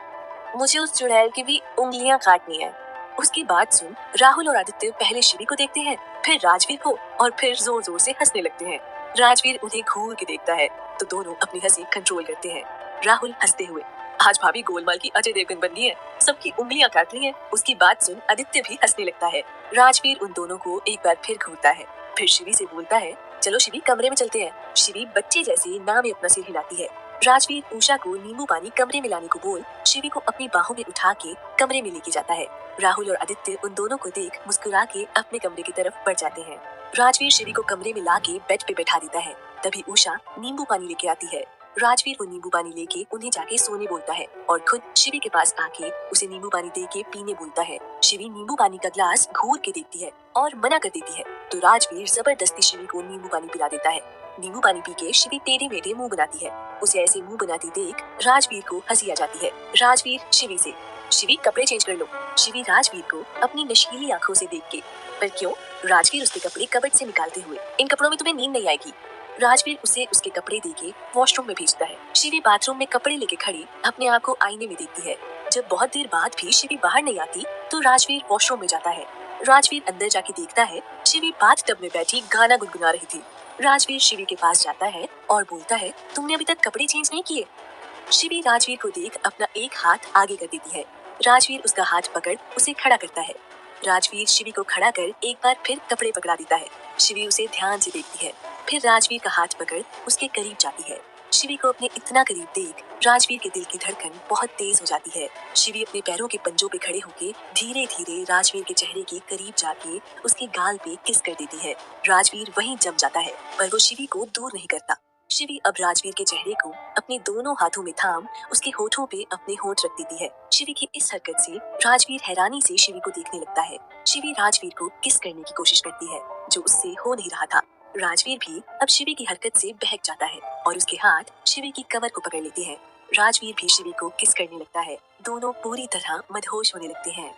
Speaker 1: मुझे उस चुड़ैल की भी उंगलियां काटनी है। उसकी बात सुन राहुल और आदित्य पहले शिवी को देखते हैं, फिर राजवीर को और फिर जोर जोर से हंसने लगते हैं। राजवीर उन्हें घूर के देखता है तो दोनों अपनी हंसी कंट्रोल करते हैं। राहुल हंसते हुए, आज भाभी गोलमाल की अजय देवगन बन गई है, सबकी उंगलियां काट ली हैं। उसकी बात सुन आदित्य भी हंसने लगता है। राजवीर उन दोनों को एक बार फिर घूरता है, फिर शिवी से बोलता है, चलो शिवी कमरे में चलते हैं। शिवी बच्चे जैसे ना में अपना सिर हिलाती है। राजवीर उषा को नींबू पानी कमरे में लाने को बोल शिवी को अपनी बाहों में उठा के कमरे में लेके जाता है। राहुल और आदित्य उन दोनों को देख मुस्कुरा के अपने कमरे की तरफ बढ़ जाते हैं। राजवीर शिवी को कमरे में ला के बेड पे बैठा देता है। तभी उषा नींबू पानी लेके आती है। राजवीर वो नींबू पानी लेके उन्हें जाके सोने बोलता है और खुद शिवी के पास आके उसे नींबू पानी दे के पीने बोलता है। शिवी नींबू पानी का ग्लास घूर के देखती है और मना कर देती है तो राजवीर जबरदस्ती शिवी को नींबू पानी पिला देता है। नींबू पानी पी के शिवी टेढ़े मेढ़े मुंह बनाती है। उसे ऐसे मुंह बनाती देख राजवीर को हंसी आ जाती है। राजवीर शिवी से, शिवी कपड़े चेंज कर लो। शिवी राजवीर को अपनी नशीली आंखों से देख के, पर क्यों? राजवीर उसके कपड़े कबर्ड से निकालते हुए, इन कपड़ों में तुम्हें नींद नहीं आएगी। राजवीर उसे उसके कपड़े देके वॉशरूम में भेजता है। शिवी बाथरूम में कपड़े लेके खड़ी अपने आप को आईने में देखती है। जब बहुत देर बाद भी शिवी बाहर नहीं आती तो राजवीर वॉशरूम में जाता है। राजवीर अंदर जाके देखता है शिवी बाथटब में बैठी गाना गुनगुना रही थी। राजवीर शिवी के पास जाता है और बोलता है, तुमने अभी तक कपड़े चेंज नहीं किए। शिवी राजवीर को देख अपना एक हाथ आगे कर देती है। राजवीर उसका हाथ पकड़ उसे खड़ा करता है। राजवीर शिवी को खड़ा कर एक बार फिर कपड़े पकड़ा देता है। शिवी उसे ध्यान से देखती है, फिर राजवीर का हाथ पकड़ उसके करीब जाती है। शिवी को अपने इतना करीब देख राजवीर के दिल की धड़कन बहुत तेज हो जाती है। शिवी अपने पैरों के पंजों पे खड़े होकर धीरे धीरे राजवीर के चेहरे के करीब जाके उसके गाल पे किस कर देती है। राजवीर वहीं जम जाता है, पर वो शिवी को दूर नहीं करता। शिवी अब राजवीर के चेहरे को अपने दोनों हाथों में थाम उसके होठों पे अपने होठ रख देती है। शिवी की इस हरकत से राजवीर हैरानी से शिवी को देखने लगता है। शिवी राजवीर को किस करने की कोशिश करती है, जो उससे हो नहीं रहा था। राजवीर भी अब शिवी की हरकत से बहक जाता है और उसके हाथ शिवी की कमर को पकड़ लेते हैं। राजवीर भी शिवी को किस करने लगता है। दोनों पूरी तरह मदहोश होने लगते हैं।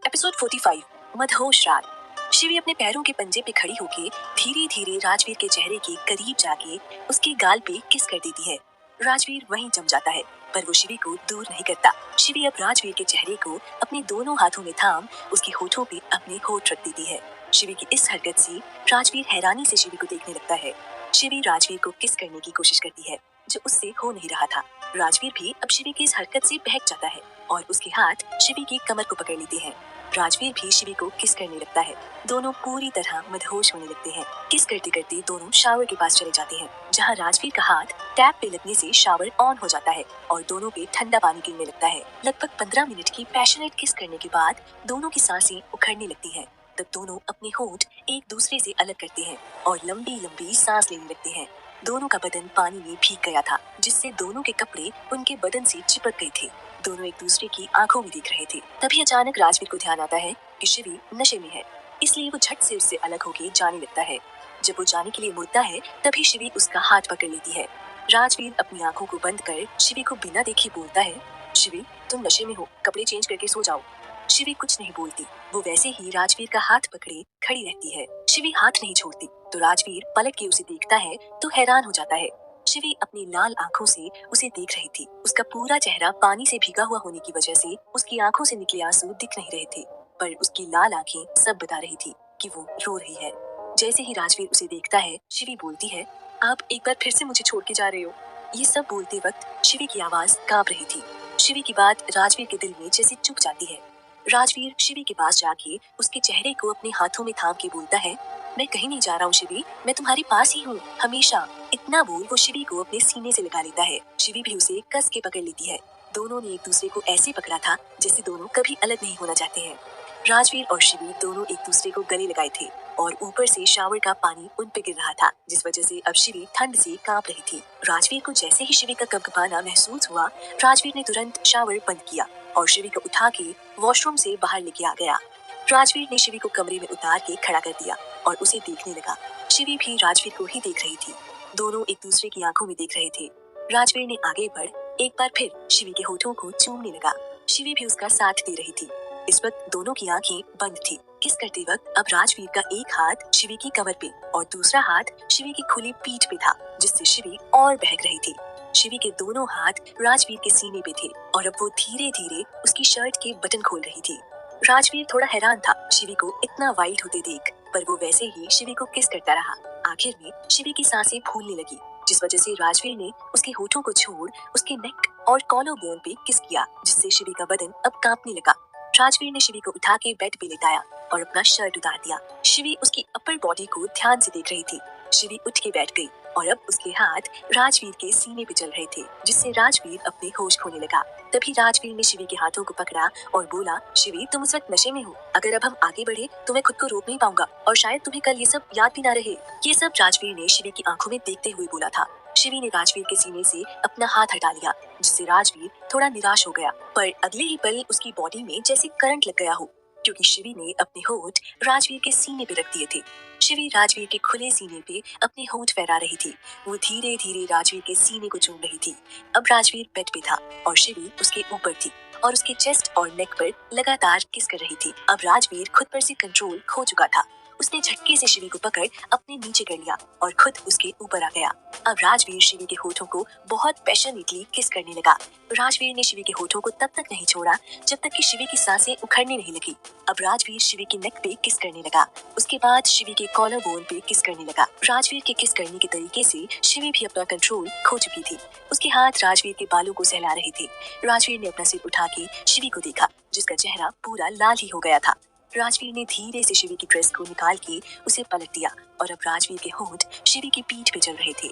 Speaker 1: एपिसोड 45, मदहोश रात। शिवी अपने पैरों के पंजे पे खड़ी होके धीरे धीरे राजवीर के चेहरे के करीब जाके उसके गाल पे किस कर देती है। राजवीर वहीं जम जाता है, पर वो शिवी को दूर नहीं करता। शिवी अब राजवीर के चेहरे को अपने दोनों हाथों में थाम उसके होठों पे अपने होठ रख देती है। शिवी की इस हरकत से राजवीर हैरानी से शिवी को देखने लगता है। शिवी राजवीर को किस करने की कोशिश करती है, जो उससे हो नहीं रहा था। राजवीर भी अब शिवी की इस हरकत से बहक जाता है और उसके हाथ शिवी की कमर को पकड़ लेते हैं। राजवीर भी शिवी को किस करने लगता है। दोनों पूरी तरह मदहोश होने लगते हैं। किस करते करते दोनों शावर के पास चले जाते हैं, जहां राजवीर का हाथ टैप पे लगने से शावर ऑन हो जाता है और दोनों पे ठंडा पानी गिरने लगता है। लगभग 15 मिनट की पैशनेट किस करने के बाद दोनों की सांसें उखड़ने लगती हैं। तब दोनों अपने होंठ एक दूसरे से अलग करते हैं और लंबी लंबी सांस लेने लगते हैं। दोनों का बदन पानी में भीग गया था, जिससे दोनों के कपड़े उनके बदन से चिपक गए थे। दोनों एक दूसरे की आंखों में देख रहे थे। तभी अचानक राजवीर को ध्यान आता है कि शिवी नशे में है, इसलिए वो झट से उससे अलग होके जाने लगता है। जब वो जाने के लिए मुड़ता है, तभी शिवी उसका हाथ पकड़ लेती है। राजवीर अपनी आंखों को बंद कर शिवी को बिना देखे बोलता है, शिवी तुम नशे में हो, कपड़े चेंज करके सो जाओ। शिवी कुछ नहीं बोलती, वो वैसे ही राजवीर का हाथ पकड़े खड़ी रहती है। शिवी हाथ नहीं छोड़ती, तो राजवीर पलट के उसे देखता है तो हैरान हो जाता है। शिवी अपनी लाल आंखों से उसे देख रही थी। उसका पूरा चेहरा पानी से भीगा हुआ होने की वजह से उसकी आंखों से निकले आंसू दिख नहीं रहे थे, पर उसकी लाल आंखें सब बता रही थी कि वो रो रही है। जैसे ही राजवीर उसे देखता है, शिवी बोलती है, आप एक बार फिर से मुझे छोड़ के जा रहे हो। ये सब बोलते वक्त शिवी की आवाज कांप रही थी। शिवी की बात राजवीर के दिल में जैसे चुभ जाती है। राजवीर शिवी के पास जाके उसके चेहरे को अपने हाथों में थाम के बोलता है, मैं कहीं नहीं जा रहा हूँ शिवी, मैं तुम्हारे पास ही हूँ हमेशा। इतना बोल वो शिवी को अपने सीने से लगा लेता है। शिवी भी उसे कस के पकड़ लेती है। दोनों ने एक दूसरे को ऐसे पकड़ा था जैसे दोनों कभी अलग नहीं होना चाहते हैं। राजवीर और शिवी दोनों एक दूसरे को गले लगाए थे और ऊपर से शावर का पानी उन पे गिर रहा था, जिस वजह से अब शिवी ठंड से कांप रही थी। राजवीर को जैसे ही शिवी का कंपकपाना महसूस हुआ, राजवीर ने तुरंत शावर बंद किया और शिवी को उठा के वॉशरूम से बाहर लेके आ गया। राजवीर ने शिवी को कमरे में उतार के खड़ा कर दिया और उसे देखने लगा। शिवी भी राजवीर को ही देख रही थी। दोनों एक दूसरे की आंखों में देख रहे थे। राजवीर ने आगे बढ़ एक बार फिर शिवी के होठों को चूमने लगा। शिवी भी उसका साथ दे रही थी। इस वक्त दोनों की आंखें बंद थी। किस करते वक्त अब राजवीर का एक हाथ शिवी की कमर पे और दूसरा हाथ शिवी की खुली पीठ पे था, जिससे शिवी और बहक रही थी। शिवी के दोनों हाथ राजवीर के सीने पे थे और अब वो धीरे धीरे उसकी शर्ट के बटन खोल रही थी। राजवीर थोड़ा हैरान था शिवी को इतना वाइल्ड होते देख, पर वो वैसे ही शिवी को किस करता रहा। आखिर में शिवी की सांसें फूलने लगी, जिस वजह से राजवीर ने उसके होठों को छोड़ उसके नेक और कॉलर बोन पे किस किया, जिससे शिवी का बदन अब कांपने लगा। राजवीर ने शिवी को उठा के बेड पे लेटाया और अपना शर्ट उतार दिया। शिवी उसकी अपर बॉडी को ध्यान से देख रही थी। शिवी उठ के बैठ गई और अब उसके हाथ राजवीर के सीने पे चल रहे थे, जिससे राजवीर अपने होश खोने लगा। तभी राजवीर ने शिवी के हाथों को पकड़ा और बोला, शिवी तुम उस वक्त नशे में हो, अगर अब हम आगे बढ़े तो मैं खुद को रोक नहीं पाऊंगा और शायद तुम्हें कल ये सब याद भी ना रहे। ये सब राजवीर ने शिवी की आंखों में देखते हुए बोला था। शिवी ने राजवीर के सीने से अपना हाथ हटा लिया, जिससे राजवीर थोड़ा निराश हो गया, पर अगले ही पल उसकी बॉडी में जैसे करंट लग गया हो, क्योंकि शिवी ने अपने होठ राजवीर के सीने पे रख दिए थे। शिवी राजवीर के खुले सीने पे अपने होठ फहरा रही थी। वो धीरे धीरे राजवीर के सीने को चूम रही थी। अब राजवीर बेड पे था और शिवी उसके ऊपर थी और उसके चेस्ट और नेक पर लगातार किस कर रही थी। अब राजवीर खुद पर से कंट्रोल खो चुका था उसने झटके से शिवी को पकड़ अपने नीचे कर लिया और खुद उसके ऊपर आ गया। अब राजवीर शिवी के होठों को बहुत पैशनेटली किस करने लगा। राजवीर ने शिवी के होठों को तब तक नहीं छोड़ा जब तक कि शिवी की सांसें उखड़ने नहीं लगी। अब राजवीर शिवी के नेक पे किस करने लगा। उसके बाद शिवी के कॉलर बोन पे किस करने लगा। राजवीर के किस करने के तरीके से शिवी भी अपना कंट्रोल खो चुकी थी। उसके हाथ राजवीर के बालों को सहला रहे थे। राजवीर ने अपना सिर उठा के शिवी को देखा, जिसका चेहरा पूरा लाल ही हो गया था। राजवीर ने धीरे से शिवी की ड्रेस को निकाल के उसे पलट दिया और अब राजवीर के होंठ शिवी की पीठ पे चल रहे थे।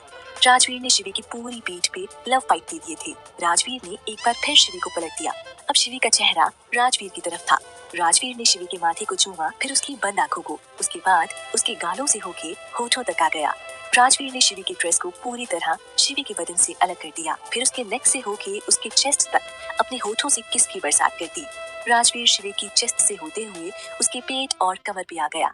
Speaker 1: राजवीर ने शिवी की पूरी पीठ पे लव फाइट दे दिए थे। राजवीर ने एक बार फिर शिवी को पलट दिया। अब शिवी का चेहरा राजवीर की तरफ था। राजवीर ने शिवी के माथे को चूमा, फिर उसकी बंद आंखों को, उसके बाद उसके गालों से होके होठों तक आ गया। राजवीर ने शिवी की ड्रेस को पूरी तरह शिवी के बदन से अलग कर दिया, फिर उसके नेक से होके उसके चेस्ट तक अपने होठों से किस की बरसात कर दी। राजवीर शिवी की चेस्ट से होते हुए उसके पेट और कमर पे आ गया।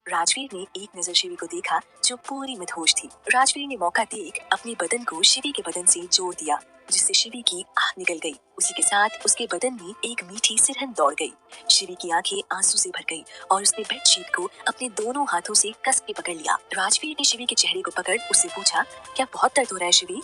Speaker 1: राजवीर ने एक नजर शिवी को देखा जो पूरी मदहोश थी। राजवीर ने मौका देख अपने बदन को शिवी के बदन से जोड़ दिया, जिससे शिवी की आह निकल गई। उसी के साथ उसके बदन में एक मीठी सिरहन दौड़ गई। शिवी की आंखें आंसू से भर गई और उसने बेडशीट को अपने दोनों हाथों से कस के पकड़ लिया। राजवीर ने शिवी के चेहरे को पकड़ उससे पूछा, क्या बहुत दर्द हो रहा है शिवी?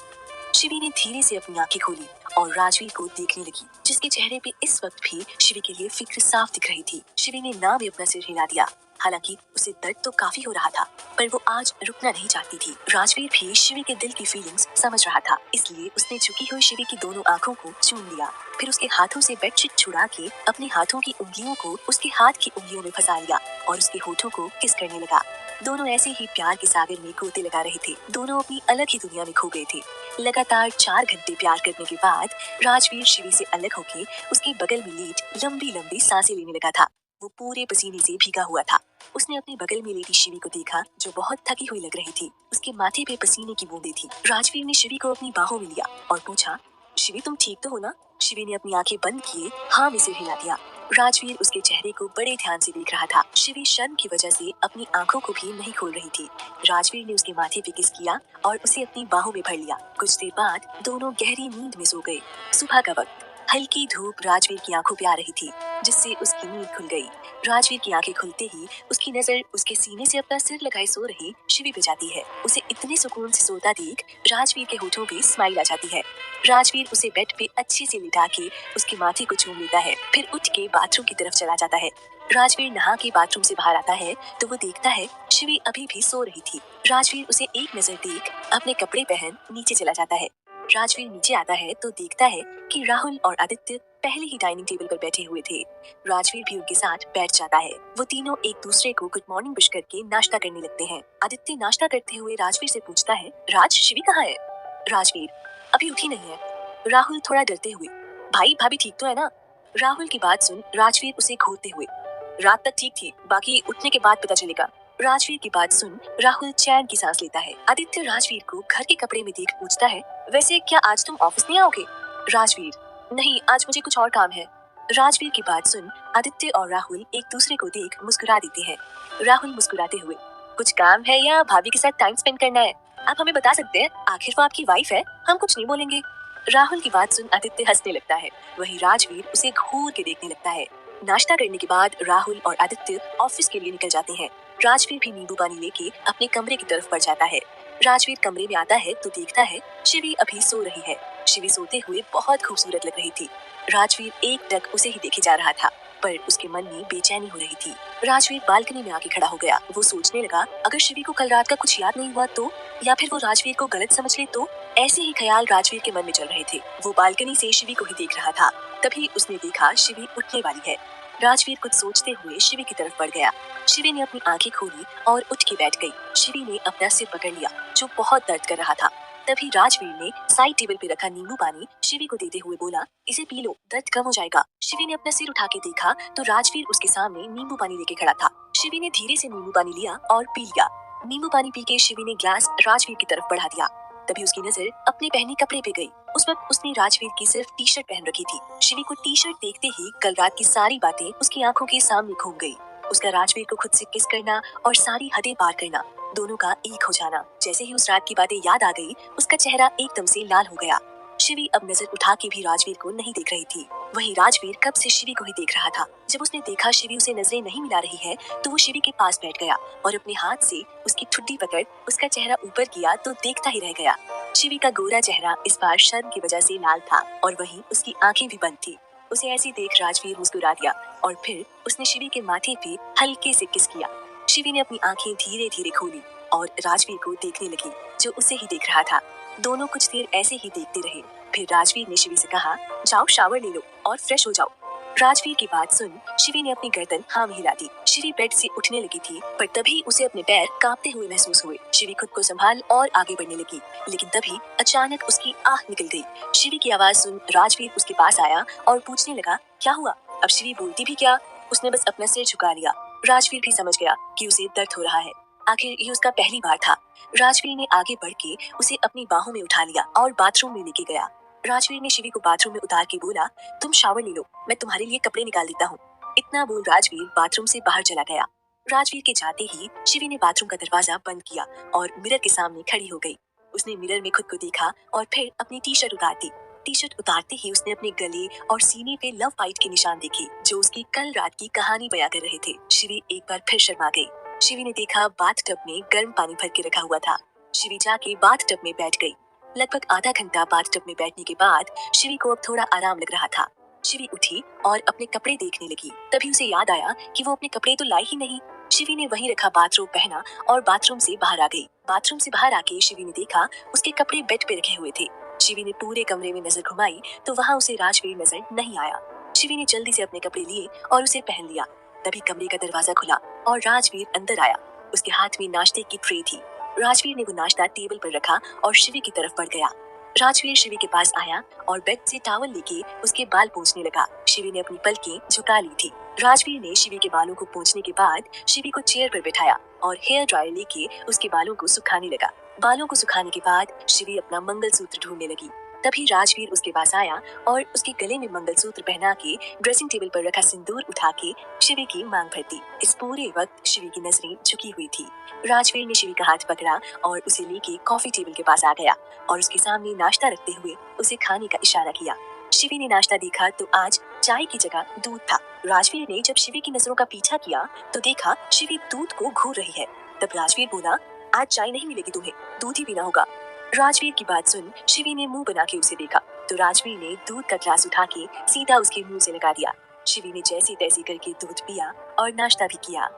Speaker 1: शिवी ने धीरे से अपनी आंखें खोली और राजवीर को देखने लगी, जिसके चेहरे पे इस वक्त भी शिवी के लिए फिक्र साफ दिख रही थी। शिवी ने ना भी अपना सिर हिला दिया। हालांकि उसे दर्द तो काफी हो रहा था, पर वो आज रुकना नहीं चाहती थी। राजवीर भी शिवी के दिल की फीलिंग्स समझ रहा था, इसलिए उसने झुकी हुई शिवी की दोनों आंखों को चूम लिया, फिर उसके हाथों से बेडशीट छुड़ा के अपने हाथों की उंगलियों को उसके हाथ की उंगलियों में फंसा लिया और उसके होठों को किस करने लगा। दोनों ऐसे ही प्यार के सागर में गोते लगा रहे थे। दोनों अपनी अलग ही दुनिया में खो गए थे। लगातार 4 घंटे प्यार करने के बाद राजवीर शिवी से अलग होके उसके बगल में लेट लंबी लंबी सांसें लेने लगा था। वो पूरे पसीने से भीगा हुआ था। उसने अपने बगल में लेटी शिवी को देखा, जो बहुत थकी हुई लग रही थी। उसके माथे पे पसीने की बूंदें थी। राजवीर ने शिवी को अपनी बाहों में लिया और पूछा, शिवी तुम ठीक तो हो ना? शिवी ने अपनी आंखें बंद किए हाँ में सिर हिला दिया। राजवीर उसके चेहरे को बड़े ध्यान से देख रहा था। शिवी शर्म की वजह से अपनी आंखों को भी नहीं खोल रही थी। राजवीर ने उसके माथे पे किस किया और उसे अपनी बाहों में भर लिया। कुछ देर बाद दोनों गहरी नींद में सो गए। सुबह का वक्त, हल्की धूप राजवीर की आंखों पे आ रही थी, जिससे उसकी नींद खुल गई। राजवीर की आंखें खुलते ही उसकी नजर उसके सीने से अपना सिर लगाए सो रही शिवी पे जाती है। उसे इतने सुकून से सोता देख राजवीर के होठों पे स्माइल आ जाती है। राजवीर उसे बेड पे अच्छे से लिटा के उसके माथे को चूम लेता है, फिर उठ के बाथरूम की तरफ चला जाता है। राजवीर नहा के बाथरूम से बाहर आता है तो वो देखता है शिवी अभी भी सो रही थी। राजवीर उसे एक नजर देख अपने कपड़े पहन नीचे चला जाता है। राजवीर नीचे आता है तो देखता है कि राहुल और आदित्य पहले ही डाइनिंग टेबल पर बैठे हुए थे। राजवीर भी उनके साथ बैठ जाता है। वो तीनों एक दूसरे को गुड मॉर्निंग विश करके नाश्ता करने लगते हैं। आदित्य नाश्ता करते हुए राजवीर से पूछता है, राज शिवी कहाँ है? राजवीर, अभी उठी नहीं है। राहुल थोड़ा डरते हुए, भाई भाभी ठीक तो है ना? राहुल की बात सुन राजवीर उसे घूरते हुए, रात तक ठीक थी, बाकी उठने के बाद पता चलेगा। राजवीर की बात सुन राहुल चैन की सांस लेता है। आदित्य राजवीर को घर के कपड़े में देख पूछता है, वैसे क्या आज तुम ऑफिस नहीं आओगे? राजवीर, नहीं आज मुझे कुछ और काम है। राजवीर की बात सुन आदित्य और राहुल एक दूसरे को देख मुस्कुरा देते हैं। राहुल मुस्कुराते हुए, कुछ काम है या भाभी के साथ टाइम स्पेंड करना है? आप हमें बता सकते हैं, आखिर वो आपकी वाइफ है, हम कुछ नहीं बोलेंगे। राहुल की बात सुन आदित्य हंसने लगता है। वहीं राजवीर उसे घूर के देखने लगता है। नाश्ता करने के बाद राहुल और आदित्य ऑफिस के लिए निकल जाते हैं। राजवीर भी नींबू पानी लेके अपने कमरे की तरफ बढ़ जाता है। राजवीर कमरे में आता है तो देखता है शिवी अभी सो रही है। शिवी सोते हुए बहुत खूबसूरत लग रही थी। राजवीर एक टक उसे ही देखे जा रहा था, पर उसके मन में बेचैनी हो रही थी। राजवीर बालकनी में आके खड़ा हो गया। वो सोचने लगा, अगर शिवी को कल रात का कुछ याद नहीं हुआ तो, या फिर वो राजवीर को गलत समझ ले तो। ऐसे ही ख्याल राजवीर के मन में चल रहे थे। वो बालकनी से शिवी को ही देख रहा था। तभी उसने देखा शिवी उठने वाली है। राजवीर कुछ सोचते हुए शिवी की तरफ बढ़ गया। शिवी ने अपनी आंखें खोली और उठ के बैठ गई। शिवी ने अपना सिर पकड़ लिया, जो बहुत दर्द कर रहा था। तभी राजवीर ने साइड टेबल पे रखा नींबू पानी शिवी को देते हुए बोला, इसे पी लो, दर्द कम हो जाएगा। शिवी ने अपना सिर उठा के देखा तो राजवीर उसके सामने नींबू पानी लेके खड़ा था। शिवी ने धीरे से नींबू पानी लिया और पी लिया। नींबू पानी पी के शिवी ने ग्लास राजवीर की तरफ बढ़ा दिया। तभी उसकी नजर अपने पहने कपड़े पे गई। उस वक्त उसने राजवीर की सिर्फ टी शर्ट पहन रखी थी। शिवी को टी शर्ट देखते ही कल रात की सारी बातें उसकी आंखों के सामने घूम गई। उसका राजवीर को खुद से किस करना और सारी हदें पार करना, दोनों का एक हो जाना। जैसे ही उस रात की बातें याद आ गई, उसका चेहरा एकदम से लाल हो गया। शिवी अब नजर उठा के भी राजवीर को नहीं देख रही थी। वहीं राजवीर कब से शिवी को ही देख रहा था। जब उसने देखा शिवी उसे नजरें नहीं मिला रही है तो वो शिवी के पास बैठ गया और अपने हाथ से उसकी ठुड्डी पकड़ उसका चेहरा ऊपर किया तो देखता ही रह गया। शिवी का गोरा चेहरा इस बार शर्म की वजह से लाल था और वहीं उसकी आंखें भी बंद थी। उसे ऐसे देख राजवीर मुस्कुरा दिया और फिर उसने शिवी के माथे पे हल्के से किस किया। शिवी ने अपनी आंखें धीरे धीरे खोली और राजवीर को देखने लगी जो उसे ही देख रहा था। दोनों कुछ देर ऐसे ही देखते रहे। फिर राजवीर ने शिवी से कहा, जाओ शावर ले लो और फ्रेश हो जाओ। राजवीर की बात सुन शिवी ने अपनी गर्दन हाँ में हिला दी। शिवी बेड से उठने लगी थी पर तभी उसे अपने पैर कांपते हुए महसूस हुए। शिवी खुद को संभाल और आगे बढ़ने लगी लेकिन तभी अचानक उसकी आह निकल गई। शिवी की आवाज सुन राजवीर उसके पास आया और पूछने लगा, क्या हुआ? अब शिवी बोलती भी क्या, उसने बस अपना सिर झुका लिया। राजवीर भी समझ गया कि उसे दर्द हो रहा है। आखिर ये उसका पहली बार था। राजवीर ने आगे बढ़ के उसे अपनी बाहों में उठा लिया और बाथरूम में लेके गया। राजवीर ने शिवी को बाथरूम में उतार के बोला, तुम शावर ले लो, मैं तुम्हारे लिए कपड़े निकाल देता हूँ। इतना बोल राजवीर बाथरूम से बाहर चला गया। राजवीर के जाते ही शिवी ने बाथरूम का दरवाजा बंद किया और मिरर के सामने खड़ी हो गई। उसने मिरर में खुद को देखा और फिर अपनी टी शर्ट उतार दी। टी शर्ट उतारते ही उसने अपने गले और सीने पे लव बाइट के निशान देखे जो उसकी कल रात की कहानी बयां कर रहे थे। शिवी एक बार फिर शर्मा गई। शिवी ने देखा बाथ टब में गर्म पानी भर के रखा हुआ था। शिवी जाके बाथ टब में बैठ गई। लगभग आधा घंटा बाथ टब में बैठने के बाद शिवी को अब थोड़ा आराम लग रहा था। शिवी उठी और अपने कपड़े देखने लगी। तभी उसे याद आया कि वो अपने कपड़े तो लाई ही नहीं। शिवी ने वहीं रखा बाथरोब पहना और बाथरूम से बाहर आ गई। बाथरूम से बाहर आके शिवी ने देखा उसके कपड़े बेड पे रखे हुए थे। शिवी ने पूरे कमरे में नजर घुमाई तो वहाँ उसे राजवीर नजर नहीं आया। शिवी ने जल्दी से अपने कपड़े लिए और उसे पहन लिया। तभी कमरे का दरवाजा खुला और राजवीर अंदर आया। उसके हाथ में नाश्ते की ट्रे थी। राजवीर ने वो नाश्ता टेबल पर रखा और शिवी की तरफ बढ़ गया। राजवीर शिवी के पास आया और बेड से टॉवल लेके उसके बाल पोंछने लगा। शिवी ने अपनी पलकें झुका ली थी। राजवीर ने शिवी के बालों को पोंछने के बाद शिवी को चेयर पर बिठाया और हेयर ड्रायर लेके उसके बालों को सुखाने लगा। बालों को सुखाने के बाद शिवी अपना मंगलसूत्र ढूंढने लगी। तभी राजवीर उसके पास आया और उसके गले में मंगलसूत्र पहना के ड्रेसिंग टेबल पर रखा सिंदूर उठा के शिवी की मांग भर दी। इस पूरे वक्त शिवी की नजरें झुकी हुई थी। राजवीर ने शिवी का हाथ पकड़ा और उसे लेके कॉफी टेबल के पास आ गया और उसके सामने नाश्ता रखते हुए उसे खाने का इशारा किया। शिवी ने नाश्ता देखा तो आज चाय की जगह दूध था। राजवीर ने जब शिवी की नजरों का पीछा किया तो देखा शिवी दूध को घूर रही है। तब राजवीर बोला, आज चाय नहीं मिलेगी तुम्हें, दूध ही पीना होगा। राजवीर की बात सुन शिवी ने मुंह बना के उसे देखा तो राजवीर ने दूध का ग्लास उठा के सीधा उसके मुंह से लगा दिया। शिवी ने जैसे तैसे करके दूध पिया और नाश्ता भी किया।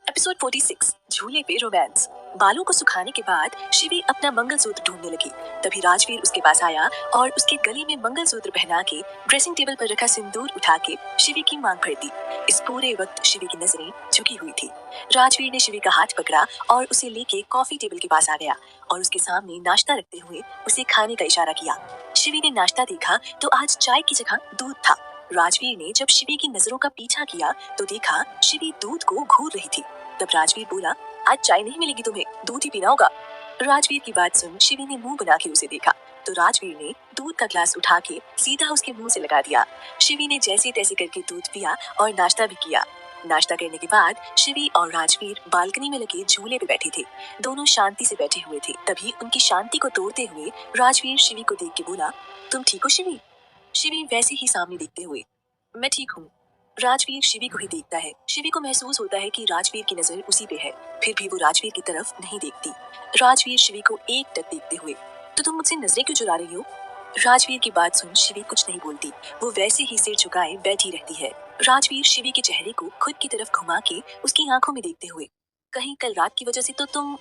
Speaker 1: एपिसोड 46 झूले पे रोमांस। बालों को सुखाने के बाद शिवी अपना मंगलसूत्र ढूंढने लगी। तभी राजवीर उसके पास आया और उसके गले में मंगलसूत्र पहना के ड्रेसिंग टेबल पर रखा सिंदूर उठा के शिवी की मांग भर दी। इस पूरे वक्त शिवी की नजरें झुकी हुई थी। राजवीर ने शिवी का हाथ पकड़ा और उसे लेके कॉफी टेबल के पास आ गया और उसके सामने नाश्ता रखते हुए उसे खाने का इशारा किया। शिवी ने नाश्ता देखा तो आज चाय की जगह दूध था। राजवीर ने जब शिवी की नजरों का पीछा किया तो देखा शिवी दूध को घूर रही थी। तब राजवीर बोला, आज चाय नहीं मिलेगी तुम्हें, दूध ही पीना होगा। राजवीर की बात सुन शिवी ने मुंह बना के उसे देखा तो राजवीर ने दूध का ग्लास उठा के सीधा उसके मुंह से लगा दिया। शिवी ने जैसे तैसे करके दूध पिया और नाश्ता भी किया। नाश्ता करने के बाद शिवी और राजवीर बालकनी में लगे झूले पे बैठे थे। दोनों शांति से बैठे हुए थे। तभी उनकी शांति को तोड़ते हुए राजवीर शिवी को देख के बोला, तुम ठीक हो शिवी? शिवी वैसे ही सामने देखते हुए, मैं ठीक हूँ। राजवीर शिवी को ही देखता है। शिवी को महसूस होता है कि राजवीर की नजर उसी पे है, फिर भी वो राजवीर की तरफ नहीं देखती। राजवीर शिवी को एकटक देखते हुए, तो तुम मुझसे नजरें क्यों चुरा रही हो? राजवीर की बात सुन शिवी कुछ नहीं बोलती। वो वैसे ही सिर झुकाए बैठी रहती है। राजवीर शिवी के चेहरे को खुद की तरफ घुमा के उसकी आंखों में देखते हुए, कहीं कल रात की वजह से तो तुम,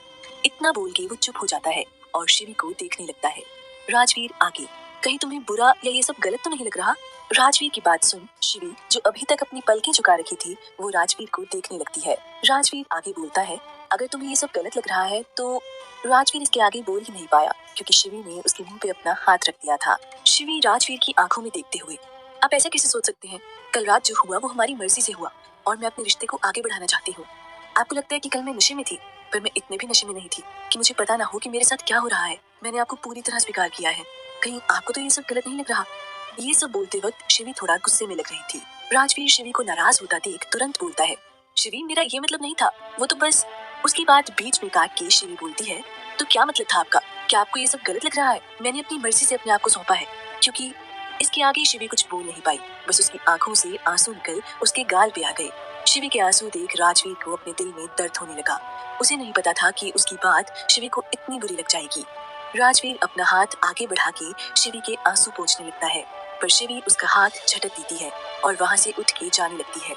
Speaker 1: इतना बोल के वो चुप हो जाता है और शिवी को देखने लगता है। राजवीर आगे, कहीं तुम्हें बुरा या ये सब गलत तो नहीं लग रहा? राजवीर की बात सुन शिवी जो अभी तक अपनी पलकें झुका रखी थी वो राजवीर को देखने लगती है। राजवीर आगे बोलता है, अगर तुम्हें ये सब गलत लग रहा है तो। राजवीर इसके आगे बोल ही नहीं पाया क्योंकि शिवी ने उसके मुंह पे अपना हाथ रख दिया था। शिवी राजवीर की आंखों में देखते हुए, आप ऐसा कैसे सोच सकते हैं? कल रात जो हुआ वो हमारी मर्जी से हुआ और मैं अपने रिश्ते को आगे बढ़ाना चाहती हूँ। आपको लगता है कि कल मैं नशे में थी, पर मैं इतने भी नशे में नहीं थी कि मुझे पता ना हो कि मेरे साथ क्या हो रहा है। मैंने आपको पूरी तरह स्वीकार किया है। कहीं आपको तो ये सब गलत नहीं लग रहा? ये सब बोलते वक्त शिवी थोड़ा गुस्से में लग रही थी। राजवीर शिवी को नाराज होता देख तुरंत बोलता है, शिवी मेरा ये मतलब नहीं था, वो तो बस। उसकी बात बीच में काट के शिवी बोलती है, तो क्या मतलब था आपका? क्या आपको ये सब गलत लग रहा है? मैंने अपनी मर्जी से अपने आप को सौंपा है। क्योंकि इसके आगे शिवी कुछ बोल नहीं पाई। बस उसकी आंखों से आंसू निकल उसके गाल पे आ गए। शिवी के आंसू देख राजवीर को अपने दिल में दर्द होने लगा। उसे नहीं पता था कि उसकी बात शिवी को इतनी बुरी लग जाएगी। राजवीर अपना हाथ आगे बढ़ा के शिवी के आंसू पोंछने लगता है, पर शिवी उसका हाथ झटक देती है और वहां से उठ के जाने लगती है।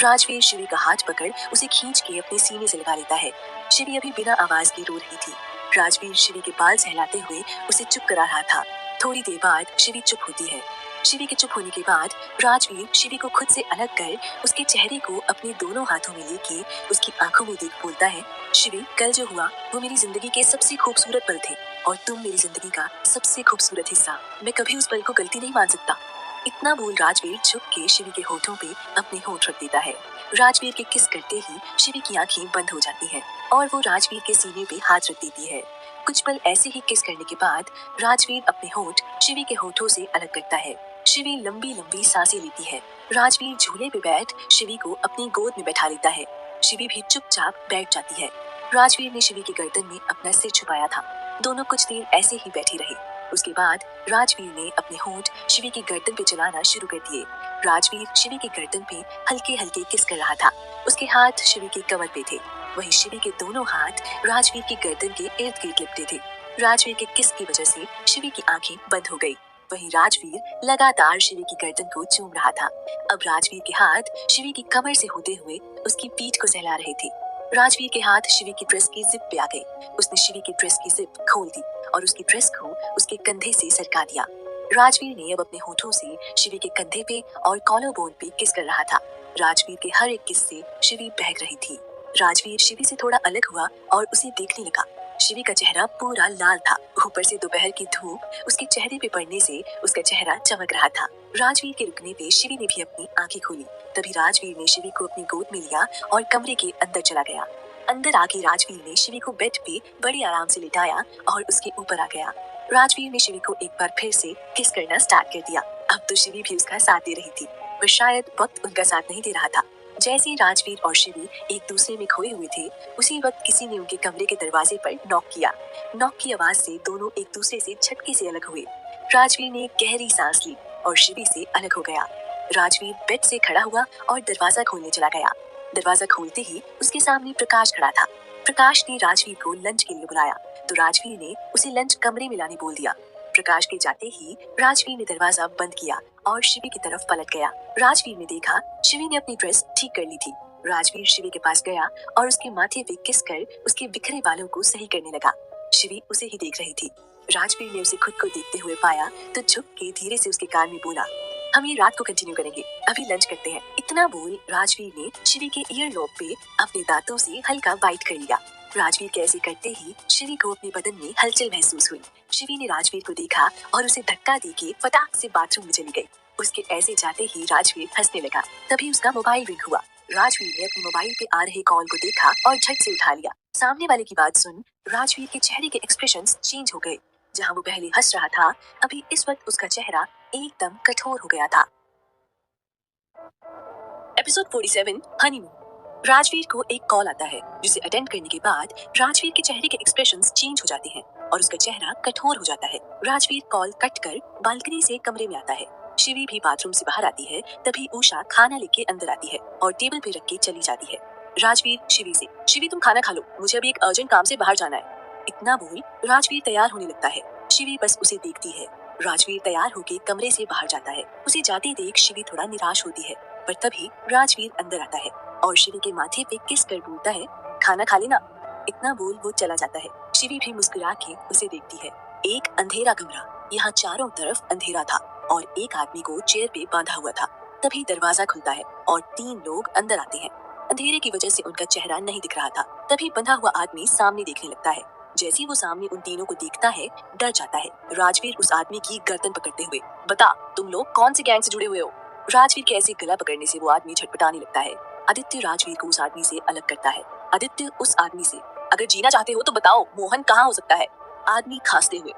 Speaker 1: राजवीर शिवी का हाथ पकड़ उसे खींच के अपने सीने से लगा लेता है। शिवी अभी बिना आवाज के रो रही थी। राजवीर शिवी के बाल सहलाते हुए उसे चुप करा रहा था। थोड़ी देर बाद शिवी चुप होती है। शिवी के चुप होने के बाद राजवीर शिवी को खुद से अलग कर उसके चेहरे को अपने दोनों हाथों में लेके उसकी आंखों में देख बोलता है, शिवी, कल जो हुआ वो मेरी जिंदगी के सबसे खूबसूरत पल थे और तुम मेरी जिंदगी का सबसे खूबसूरत हिस्सा। मैं कभी उस पल को गलती नहीं मान सकता। इतना बोल राजवीर झुक के शिवी के होठों पे अपने होठ रख देता है। राजवीर के किस करते ही शिवी की आंखें बंद हो जाती हैं और वो राजवीर के सीने पे हाथ रख देती है। कुछ पल ऐसे ही किस करने के बाद राजवीर अपने होठ शिवी के होठों से अलग करता है। शिवी लंबी लंबी सांसें लेती है। राजवीर झूले पे बैठ शिवी को अपनी गोद में बैठा लेता है। शिवी भी चुपचाप बैठ जाती है। राजवीर ने शिवी की गर्दन में अपना सिर छुपाया था। दोनों कुछ देर ऐसे ही बैठी रही। उसके बाद राजवीर ने अपने होंठ शिवी की गर्दन पे चलाना शुरू कर दिए। राजवीर शिवी की गर्दन पे हल्के हल्के किस कर रहा था। उसके हाथ शिवी के कमर पे थे, वहीं शिवी के दोनों हाथ राजवीर की गर्दन के इर्द गिर्द लिपटे थे। राजवीर के किस की वजह से शिवी की आंखें बंद हो गई। वहीं राजवीर लगातार शिवी की गर्दन को चूम रहा था। अब राजवीर के हाथ शिवी की कमर से होते हुए उसकी पीठ को सहला रहे थे। राजवीर के हाथ शिवी की ड्रेस की जिप पे आ गए। उसने शिवी की ड्रेस की जिप खोल दी और उसकी ड्रेस को उसके कंधे से सरका दिया। राजवीर ने अब अपने होठों से शिवी के कंधे पे और कॉलर बोन पे किस कर रहा था। राजवीर के हर एक किस से शिवी बहक रही थी। राजवीर शिवी से थोड़ा अलग हुआ और उसे देखने लगा। शिवी का चेहरा पूरा लाल था। ऊपर से दोपहर की धूप उसके चेहरे पे पड़ने से उसका चेहरा चमक रहा था। राजवीर के रुकने पे शिवी ने भी अपनी आंखें खोली। तभी राजवीर ने शिवी को अपनी गोद में लिया और कमरे के अंदर चला गया। अंदर आके राजवीर ने शिवी को बेड पे बड़े आराम से लिटाया और उसके ऊपर आ गया। राजवीर ने शिवी को एक बार फिर से किस करना स्टार्ट कर दिया। अब तो शिवी भी उसका साथ दे रही थी, पर शायद वक्त उनका साथ नहीं दे रहा था। जैसे ही राजवीर और शिवी एक दूसरे में खोए हुए थे, उसी वक्त किसी ने उनके कमरे के दरवाजे पर नॉक किया। नॉक की आवाज से दोनों एक दूसरे से झटके से अलग हुए। राजवीर ने गहरी सांस ली और शिवी से अलग हो गया। राजवीर बेड से खड़ा हुआ और दरवाजा खोलने चला गया। दरवाजा खोलते ही उसके सामने प्रकाश खड़ा था। प्रकाश ने राजवीर को लंच के लिए बुलाया, तो राजवीर ने उसे लंच कमरे में लाने बोल दिया। प्रकाश के जाते ही राजवीर ने दरवाजा बंद किया और शिवी की तरफ पलट गया। राजवीर ने देखा शिवी ने अपनी ड्रेस ठीक कर ली थी। राजवीर शिवी के पास गया और उसके माथे पे किस कर उसके बिखरे बालों को सही करने लगा। शिवी उसे ही देख रही थी। राजवीर ने उसे खुद को देखते हुए पाया तो झुक के धीरे से उसके कान में बोला, हम ये रात को कंटिन्यू करेंगे, अभी लंच करते हैं। इतना बोल राजवीर ने शिवी के ईयर लोब पे अपने दांतों से हल्का बाइट कर लिया। राजवीर के ऐसे करते ही शिवी को अपने बदन में हलचल महसूस हुई। शिवी ने राजवीर को देखा और उसे धक्का देके फटाक से बाथरूम में चली गई। उसके ऐसे जाते ही राजवीर हंसने लगा। तभी उसका मोबाइल रिंग हुआ। राजवीर ने अपने मोबाइल पे आ रहे कॉल को देखा और झट से उठा लिया। सामने वाले की बात सुन राजवीर के चेहरे के एक्सप्रेशंस चेंज हो गए। जहाँ वो पहले हंस रहा था, अभी इस वक्त उसका चेहरा एकदम कठोर हो गया था। Episode 47 honeymoon. राजवीर को एक कॉल आता है, जिसे अटेंड करने के बाद राजवीर के चेहरे के एक्सप्रेशंस चेंज हो जाते हैं और उसका चेहरा कठोर हो जाता है। राजवीर कॉल कट कर बालकनी से कमरे में आता है। शिवी भी बाथरूम से बाहर आती है। तभी उषा खाना लेके अंदर आती है और टेबल पे रख के चली जाती है। राजवीर शिवी से, शिवी तुम खाना खा लो, मुझे अभी एक अर्जेंट काम से बाहर जाना है। इतना बोल राजवीर तैयार होने लगता है। शिवी बस उसे देखती है। राजवीर तैयार होके कमरे से बाहर जाता है। उसे जाते देख शिवी थोड़ा निराश होती है, पर तभी राजवीर अंदर आता है और शिवी के माथे पे किस कर बोलता है, खाना खा लेना। इतना बोल वो चला जाता है। शिवी भी मुस्कुरा के उसे देखती है। एक अंधेरा कमरा, यहाँ चारों तरफ अंधेरा था और एक आदमी को चेयर पे बांधा हुआ था। तभी दरवाजा खुलता है और 3 लोग अंदर आते हैं। अंधेरे की वजह से उनका चेहरा नहीं दिख रहा था। तभी बंधा हुआ आदमी सामने देखने लगता है। जैसे वो सामने उन तीनों को देखता है, डर जाता है। राजवीर उस आदमी की गर्दन पकड़ते हुए, बता तुम लोग कौन से गैंग से जुड़े हुए हो। राजवीर के ऐसे गला पकड़ने से वो आदमी छटपटाने लगता है। आदित्य राजवीर को उस आदमी से अलग करता है। आदित्य उस आदमी से, अगर जीना चाहते हो तो बताओ मोहन कहाँ हो सकता है। आदमी खांसते हुए,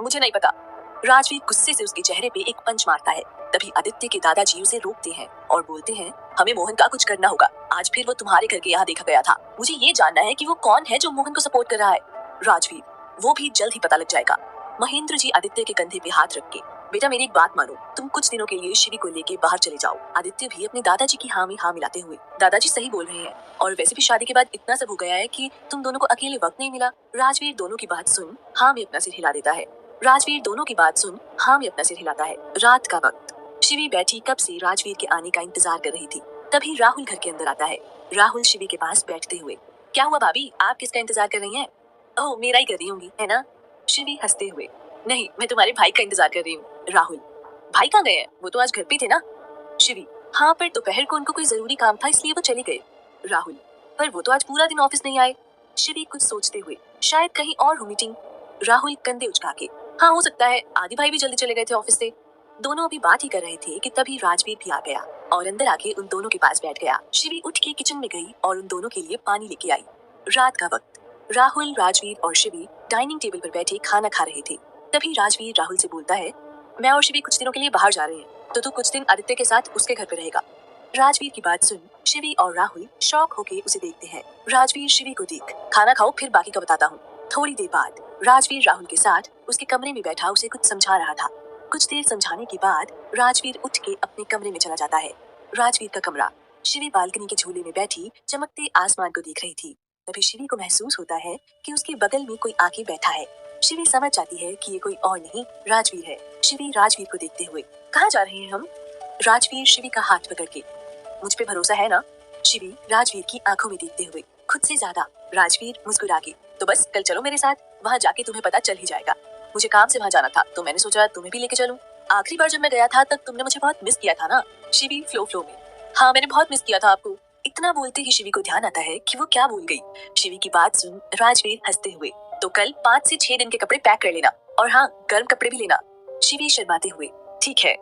Speaker 1: मुझे नहीं पता। राजवीर गुस्से से उसके चेहरे पे एक पंच मारता है। तभी आदित्य के दादाजी उसे रोकते हैं और बोलते हैं, हमें मोहन का कुछ करना होगा। आज फिर वो तुम्हारे घर के यहाँ देखा गया था। मुझे ये जानना है कि वो कौन है जो मोहन को सपोर्ट कर रहा है। राजवीर, वो भी जल्द ही पता लग जाएगा। महेंद्र जी आदित्य के कंधे पे हाथ रख के, बेटा मेरी एक बात मानो, तुम कुछ दिनों के लिए शिवी को लेके बाहर चले जाओ। आदित्य भी अपने दादाजी की हाँ में हाँ मिलाते हुए, दादाजी सही बोल रहे हैं, और वैसे भी शादी के बाद इतना सब हो गया है कि तुम दोनों को अकेले वक्त नहीं मिला। राजवीर दोनों की बात सुन हाँ में अपना सिर हिला देता है। राजवीर दोनों की बात सुन हाँ में अपना सिर हिलाता है। रात का वक्त, शिवी बैठी कब से राजवीर के आने का इंतजार कर रही थी। तभी राहुल घर के अंदर आता है। राहुल शिवी के पास बैठते हुए, क्या हुआ भाभी, आप किसका इंतजार कर रही हैं? ओह मेरा ही कर रही होंगी है ना? शिवी हंसते हुए, नहीं मैं तुम्हारे भाई का इंतजार कर रही हूँ। राहुल, भाई कहाँ गए हैं? वो तो आज घर पे थे ना? शिवी, हाँ पर दोपहर को उनको कोई जरूरी काम था इसलिए वो चले गए। राहुल, पर वो तो आज पूरा दिन ऑफिस नहीं आए। शिवी कुछ सोचते हुए, शायद कहीं और हो मीटिंग। राहुल कंधे उचका के, हाँ हो सकता है, आदि भाई भी जल्दी चले गए थे ऑफिस से। दोनों अभी बात ही कर रहे थे कि तभी राजवीर भी आ गया और अंदर आके उन दोनों के पास बैठ गया। शिवी उठ के किचन में गई और उन दोनों के लिए पानी लेके आई। रात का वक्त, राहुल, राजवीर और शिवी डाइनिंग टेबल पर बैठे खाना खा रहे थे। तभी राजवीर राहुल से बोलता है, मैं और शिवी कुछ दिनों के लिए बाहर जा रहे हैं, तो तू कुछ दिन आदित्य के साथ उसके घर पे रहेगा। राजवीर की बात सुन शिवी और राहुल शौक होके उसे देखते हैं। राजवीर शिवी को देख, खाना खाओ फिर बाकी का बताता हूँ। थोड़ी देर बाद राजवीर राहुल के साथ उसके कमरे में बैठा उसे कुछ समझा रहा था। कुछ देर समझाने के बाद राजवीर उठ के अपने कमरे में चला जाता है। राजवीर का कमरा, शिवी बालकनी के झूले में बैठी चमकते आसमान को देख रही थी। तभी शिवी को महसूस होता है कि उसके बगल में कोई आके बैठा है। शिवी समझ जाती है कि ये कोई और नहीं राजवीर है। शिवी राजवीर को देखते हुए, कहाँ जा रहे हैं हम? राजवीर शिवी का हाथ पकड़ के, मुझ पे भरोसा है ना? शिवी राजवीर की आंखों में देखते हुए, खुद से ज्यादा। राजवीर मुस्कुरा के, तो बस कल चलो मेरे साथ, वहाँ जाके तुम्हें पता चल ही जाएगा। मुझे काम से वहाँ जाना था तो मैंने सोचा तुम्हें भी लेके चलूं। आखिरी बार जब मैं गया था तब तुमने मुझे बहुत मिस किया था ना? शिवी फ्लो में, हाँ मैंने बहुत मिस किया था आपको। इतना बोलते ही शिवी को ध्यान आता है कि वो क्या बोल गई। शिवी की बात सुन राजवीर हंसते हुए, तो कल 5 से 6 दिन के कपड़े पैक कर लेना, और हाँ गर्म कपड़े भी लेना। शिवी शर्माते हुए, ठीक है।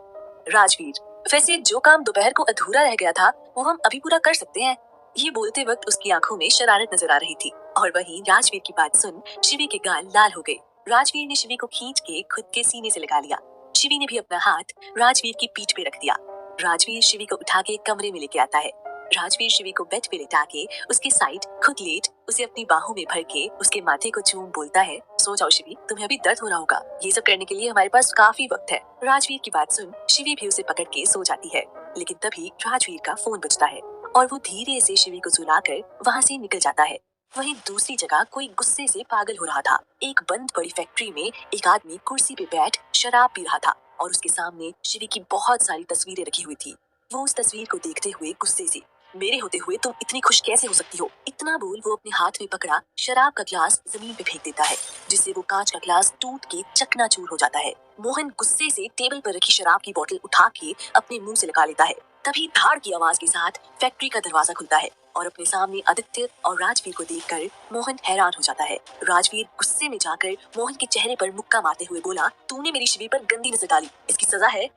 Speaker 1: राजवीर, वैसे जो काम दोपहर को अधूरा रह गया था वो हम अभी पूरा कर सकते हैं। ये बोलते वक्त उसकी आंखों में शरारत नजर आ रही थी। और वहीं राजवीर की बात सुन शिवी के गाल लाल हो गए। राजवीर ने शिवी को खींच के खुद के सीने से लगा लिया। शिवी ने भी अपना हाथ राजवीर की पीठ पे रख दिया। राजवीर शिवी को उठा के कमरे में लेके आता है। राजवीर शिवी को बेड पे लेटा के उसके साइड खुद लेट उसे अपनी बाहों में भर के उसके माथे को चूम बोलता है, सो जाओ शिवी, तुम्हें अभी दर्द हो रहा होगा, ये सब करने के लिए हमारे पास काफी वक्त है। राजवीर की बात सुन शिवी भी उसे पकड़ के सो जाती है। लेकिन तभी राजवीर का फोन बजता है और वो धीरे से शिवी को सुलाकर वहाँ से निकल जाता है। वहीं दूसरी जगह कोई गुस्से से पागल हो रहा था। एक बंद बड़ी फैक्ट्री में एक आदमी कुर्सी पे बैठ शराब पी रहा था और उसके सामने शिवी की बहुत सारी तस्वीरें रखी हुई थी। वो उस तस्वीर को देखते हुए गुस्से से, मेरे होते हुए तुम इतनी खुश कैसे हो सकती हो? इतना बोल वो अपने हाथ में पकड़ा शराब का ग्लास जमीन पे फेंक देता है, जिससे वो कांच का ग्लास टूट के चकनाचूर हो जाता है। मोहन गुस्से से टेबल पर रखी शराब की बोतल उठा के अपने मुंह से लगा लेता है। तभी धाड़ की आवाज के साथ फैक्ट्री का दरवाजा खुलता है और अपने सामने आदित्य और राजवीर को देखकर मोहन हैरान हो जाता है। राजवीर गुस्से में जाकर मोहन के चेहरे पर मुक्का मारते हुए बोला, तूने मेरी शिवी पर गंदी नजर डाली, इसकी सजा है।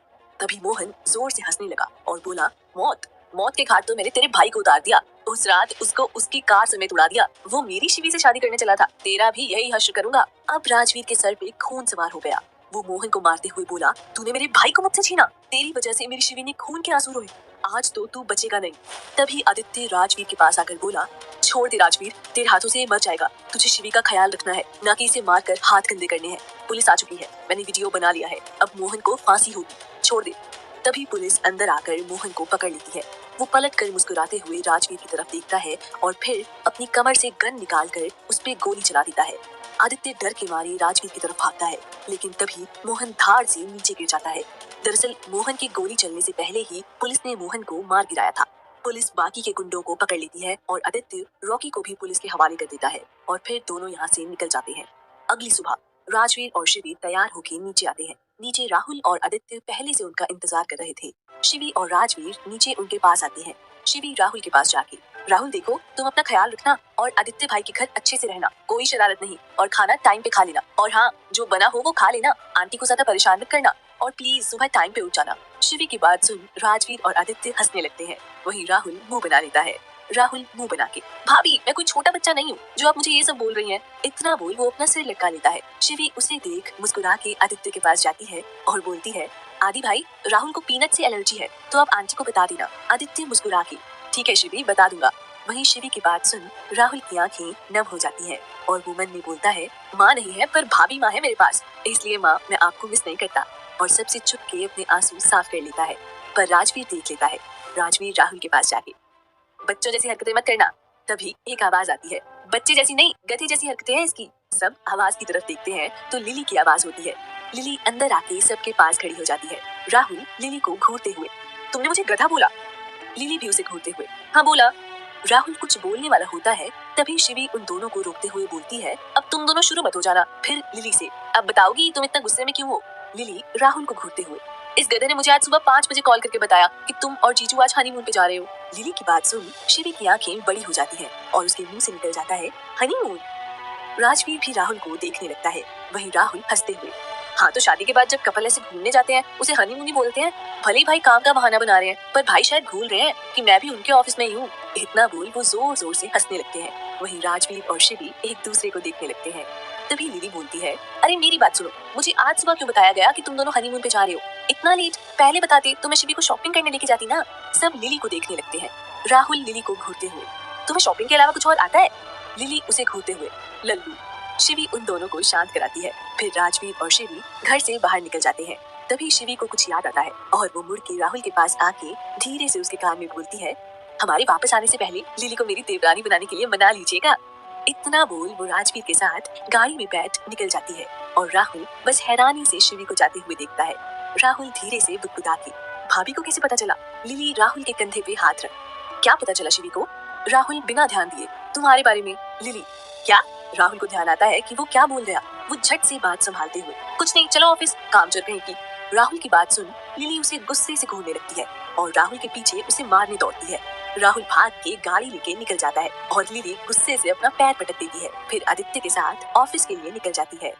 Speaker 1: तभी मोहन जोर से हंसने लगा और बोला, मौत के घाट तो मैंने तेरे भाई को उतार दिया, उस रात उसको उसकी कार समेत उड़ा दिया, वो मेरी शिवी से शादी करने चला था, तेरा भी यही हश्र करूंगा। अब राजवीर के सर पे खून सवार हो गया। वो मोहन को मारते हुए बोला, तूने मेरे भाई को मुझसे छीना, तेरी वजह से मेरी शिवी ने खून के आंसू रोए, आज तो तू बचेगा नहीं। तभी आदित्य राजवीर के पास आकर बोला, छोड़ दे राजवीर, तेरे हाथों से मर जाएगा, तुझे शिवी का ख्याल रखना है, ना कि इसे मारकर हाथ गंदे करने हैं। पुलिस आ चुकी है, मैंने वीडियो बना लिया है, अब मोहन को फांसी होगी, छोड़ दे। तभी पुलिस अंदर आकर मोहन को पकड़ लेती है। वो पलट कर मुस्कुराते हुए राजवीर की तरफ देखता है और फिर अपनी कमर से गन निकालकर उस पे गोली चला देता है। आदित्य डर के मारे राजवीर की तरफ भागता है, लेकिन तभी मोहन धाड़ से नीचे गिर जाता है। दरअसल मोहन की गोली चलने से पहले ही पुलिस ने मोहन को मार गिराया था। पुलिस बाकी के गुंडों को पकड़ लेती है और आदित्य रॉकी को भी पुलिस के हवाले कर देता है और फिर दोनों यहाँ से निकल जाते हैं। अगली सुबह राजवीर और शिवी तैयार होकर नीचे आते हैं। नीचे राहुल और आदित्य पहले से उनका इंतजार कर रहे थे। शिवी और राजवीर नीचे उनके पास आते हैं। शिवी राहुल के पास जाके, राहुल देखो तुम अपना ख्याल रखना और आदित्य भाई के घर अच्छे से रहना, कोई शरारत नहीं, और खाना टाइम पे खा लेना, और हाँ जो बना हो वो खा लेना, आंटी को ज्यादा परेशान मत करना, और प्लीज सुबह टाइम पे उठ जाना। शिवी की बात सुन राजवीर और आदित्य हंसने लगते हैं। वहीं राहुल मुंह बना लेता है। राहुल मुंह बना के, भाभी मैं कोई छोटा बच्चा नहीं हूँ जो आप मुझे ये सब बोल रही हैं। इतना बोल वो अपना सिर लटका लेता है। शिवी उसे देख मुस्कुरा के आदित्य के पास जाती है और बोलती है, आदि भाई राहुल को पीनट से एलर्जी है, तो आप आंटी को बता देना। आदित्य मुस्कुरा के, ठीक है शिवी बता दूंगा। वहीं शिवी की बात सुन राहुल की आंखें नम हो जाती हैं और वो मन में बोलता है, माँ नहीं है पर भाभी माँ है मेरे पास, इसलिए माँ मैं आपको मिस नहीं करता। और सबसे चुप के अपने आंसू साफ कर लेता है। पर राजवीर देख लेता है। राजवीर राहुल के पास जाके, बच्चों जैसी हरकतें मत करना। तभी एक आवाज आती है, बच्चे जैसी नहीं, गधे जैसी हरकतें हैं इसकी। सब आवाज की तरफ देखते हैं तो लिली की आवाज होती है। लिली अंदर आके सबके पास खड़ी हो जाती है। राहुल लिली को घूरते हुए, तुमने मुझे गधा बोला? लिली भी उसे घूरते हुए, हाँ बोला। राहुल कुछ बोलने वाला होता है, तभी शिवी उन दोनों को रोकते हुए बोलती है, अब तुम दोनों शुरू मत हो जाना। फिर लिली से, अब बताओगी तुम इतना गुस्से में क्यों हो? लिली राहुल को घूरते हुए, इस गधे ने मुझे आज सुबह 5 बजे कॉल करके बताया कि तुम और जीजू आज हनीमून पे जा रहे हो। लिली की बात सुन शिवी की आंखें बड़ी हो जाती हैं और उसके मुंह से निकल जाता है, हनीमून? राजवीर भी राहुल को देखने लगता है। वहीं राहुल हंसते हुए, हाँ तो शादी के बाद जब कपल ऐसे घूमने जाते हैं उसे हनीमून बोलते हैं। भले ही भाई काम का बहाना बना रहे हैं, पर भाई शायद भूल रहे हैं कि मैं भी उनके ऑफिस में ही हूँ। इतना बोल वो जोर जोर से हंसने लगते हैं। वहीं राजवीर और शिवी एक दूसरे को देखने लगते हैं। तभी लिली बोलती है, अरे मेरी बात सुनो, मुझे आज सुबह क्यों बताया गया कि तुम दोनों हनीमून पे जा रहे हो? इतना लेट, पहले बताते तो मैं शिवी को शॉपिंग करने लेके जाती ना। सब लिली को देखने लगते हैं। राहुल लिली को घूरते हुए, तुम्हें शॉपिंग के अलावा कुछ और आता है? लिली उसे घूरते हुए, लल्लू। शिवी उन दोनों को शांत कराती है। फिर राजवीर और शिवी घर से बाहर निकल जाते हैं। तभी शिवी को कुछ याद आता है और वो मुड़ के राहुल के पास आके धीरे से उसके कान में बोलती है, हमारे वापस आने से पहले लिली को मेरी देवरानी बनाने के लिए मना लीजिएगा। इतना बोल वो राजवीर के साथ गाड़ी में बैठ निकल जाती है और राहुल बस हैरानी से शिवी को जाते हुए देखता है। राहुल धीरे से बुदबुदा के, भाभी को कैसे पता चला? लिली राहुल के कंधे पे हाथ रख, क्या पता चला शिवी को? राहुल बिना ध्यान दिए, तुम्हारे बारे में। लिली, क्या? राहुल को ध्यान आता है कि वो क्या बोल गया। वो झट से बात संभालते हुए, कुछ नहीं, चलो ऑफिस, काम चल रही की। राहुल की बात सुन लिली उसे गुस्से से घूरने लगती है और राहुल के पीछे उसे मारने दौड़ती है। राहुल भाग के गाड़ी लेके निकल जाता है और लिली गुस्से से अपना पैर पटक देती है। फिर आदित्य के साथ ऑफिस के लिए निकल जाती है।